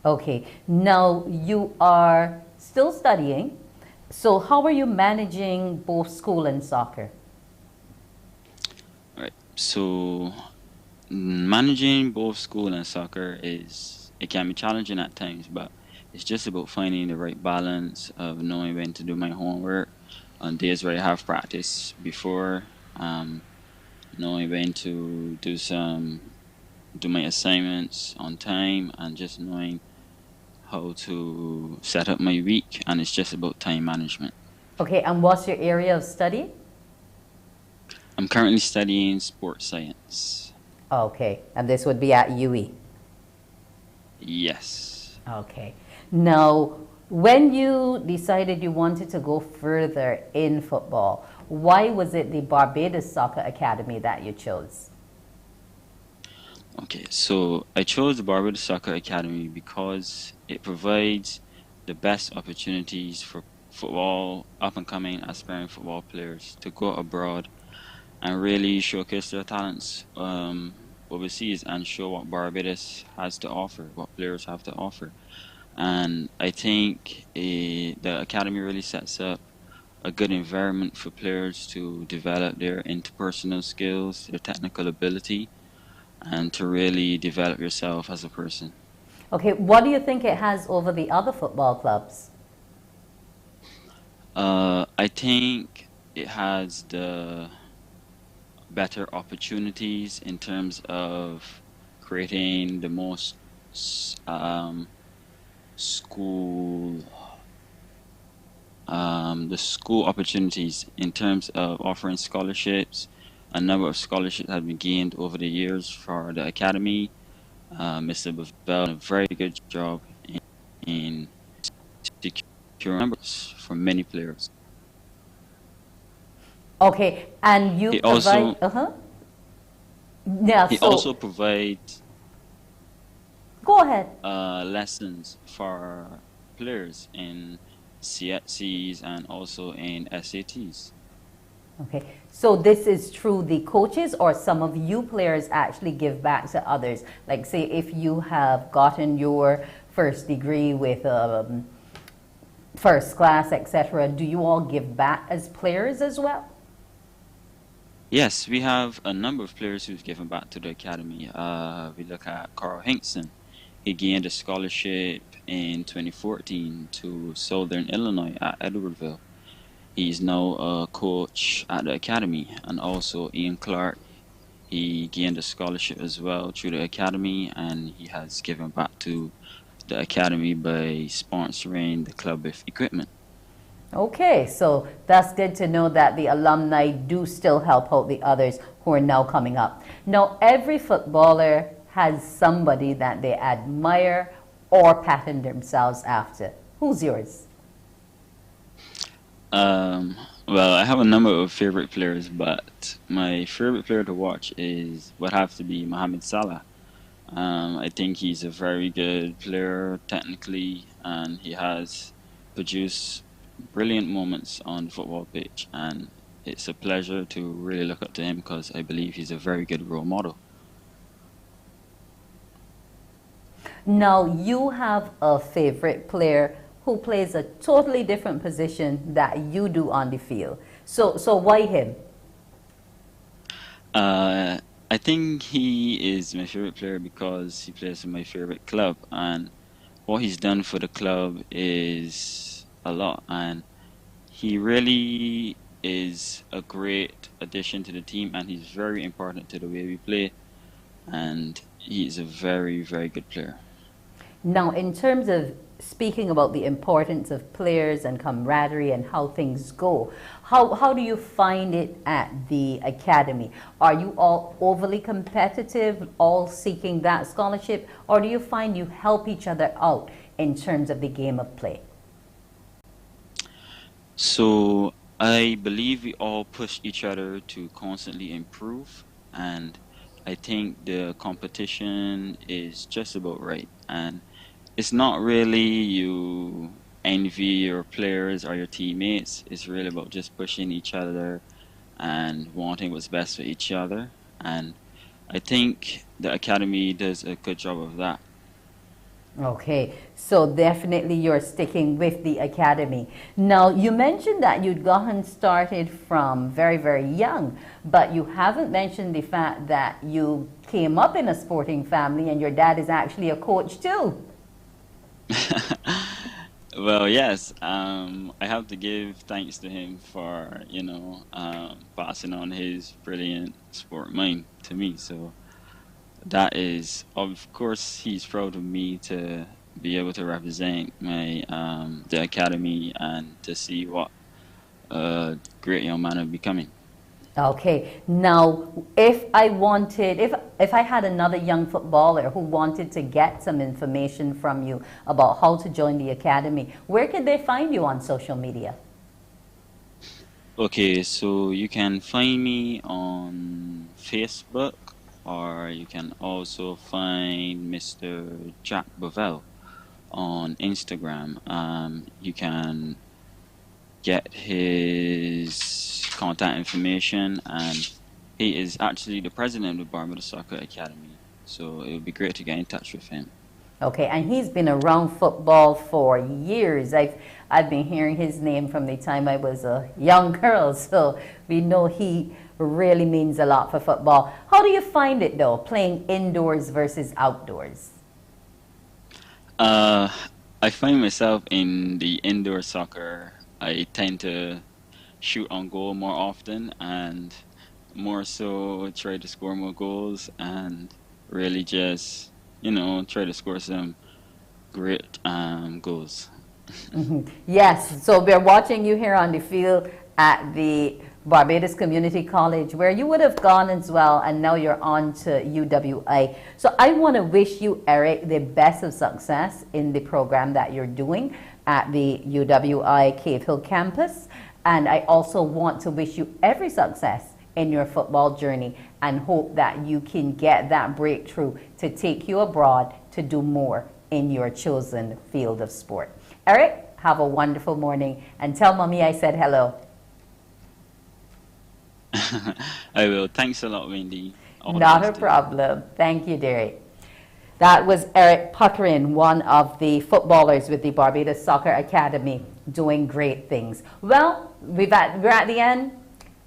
Okay, now you are still studying, so how are you managing both school and soccer? Right, so managing both school and soccer it can be challenging at times, but it's just about finding the right balance of knowing when to do my homework on days where I have practice before, knowing when to do my assignments on time, and just knowing how to set up my week, and it's just about time management. Okay, and what's your area of study? I'm currently studying sports science. Okay, and this would be at UE? Yes. Okay. Now, when you decided you wanted to go further in football, why was it the Barbados Soccer Academy that you chose? Okay, so I chose the Barbados Soccer Academy because it provides the best opportunities for football, up-and-coming aspiring football players to go abroad and really showcase their talents overseas and show what Barbados has to offer, what players have to offer. And I think the academy really sets up a good environment for players to develop their interpersonal skills, their technical ability, and to really develop yourself as a person. Okay, what do you think it has over the other football clubs? I think it has the better opportunities in terms of creating the most school opportunities in terms of offering scholarships. A number of scholarships have been gained over the years for the academy. Mr. Bevell did a very good job in securing numbers for many players. Okay, and you provide. Yeah. He also provides. Go ahead. Lessons for players in CSCs and also in SATs. Okay, so this is through the coaches, or some of you players actually give back to others? Like, say, if you have gotten your first degree with first class, etc., do you all give back as players as well? Yes, we have a number of players who've given back to the academy. We look at Carl Hinkson. He gained a scholarship in 2014 to Southern Illinois at Edinburgh. He's now a coach at the academy, and also Ian Clark. He gained a scholarship as well through the academy, and he has given back to the academy by sponsoring the club with equipment. Okay, so that's good to know that the alumni do still help out the others who are now coming up. Now, every footballer has somebody that they admire or pattern themselves after. Who's yours? Well, I have a number of favorite players, but my favorite player to watch would have to be Mohamed Salah. I think he's a very good player technically, and he has produced brilliant moments on the football pitch, and it's a pleasure to really look up to him because I believe he's a very good role model. Now, you have a favorite player who plays a totally different position that you do on the field. So why him? I think he is my favorite player because he plays for my favorite club, and what he's done for the club is a lot, and he really is a great addition to the team, and he's very important to the way we play, and he's a very, very good player. Now, in terms of speaking about the importance of players and camaraderie and how things go, how do you find it at the academy? Are you all overly competitive, all seeking that scholarship, or do you find you help each other out in terms of the game of play? So I believe we all push each other to constantly improve, and I think the competition is just about right. And it's not really you envy your players or your teammates. It's really about just pushing each other and wanting what's best for each other. And I think the academy does a good job of that. Okay, so definitely you're sticking with the academy. Now, you mentioned that you'd gotten started from very, very young, but you haven't mentioned the fact that you came up in a sporting family and your dad is actually a coach too. Well, yes, I have to give thanks to him for, passing on his brilliant sport mind to me. So that is, of course, he's proud of me to be able to represent the academy and to see what a great young man I'm becoming. Okay, now if I had another young footballer who wanted to get some information from you about how to join the academy, where can they find you on social media? Okay, so you can find me on Facebook, or you can also find Mr. Jack Bovell on Instagram. You can get his contact information, and he is actually the president of Barbados Soccer Academy, so it would be great to get in touch with him. Okay, and he's been around football for years. I've been hearing his name from the time I was a young girl, so we know he really means a lot for football. How do you find it though, playing indoors versus outdoors? I find myself in the indoor soccer. I tend to shoot on goal more often and more so try to score more goals and really just, try to score some great goals. Yes, so we're watching you here on the field at the Barbados Community College, where you would have gone as well, and now you're on to UWI. So I want to wish you, Eric, the best of success in the program that you're doing at the UWI Cave Hill campus. And I also want to wish you every success in your football journey and hope that you can get that breakthrough to take you abroad to do more in your chosen field of sport. Eric, have a wonderful morning and tell Mommy I said hello. I will. Thanks a lot, Wendy. Not a problem. Thank you, Derek. That was Eric Puckering, one of the footballers with the Barbados Soccer Academy, doing great things. Well, we're at the end.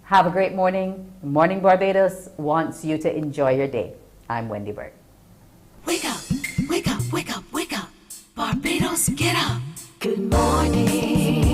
Have a great morning. Morning Barbados wants you to enjoy your day. I'm Wendy Burke. Wake up, wake up, wake up, wake up. Barbados, get up. Good morning.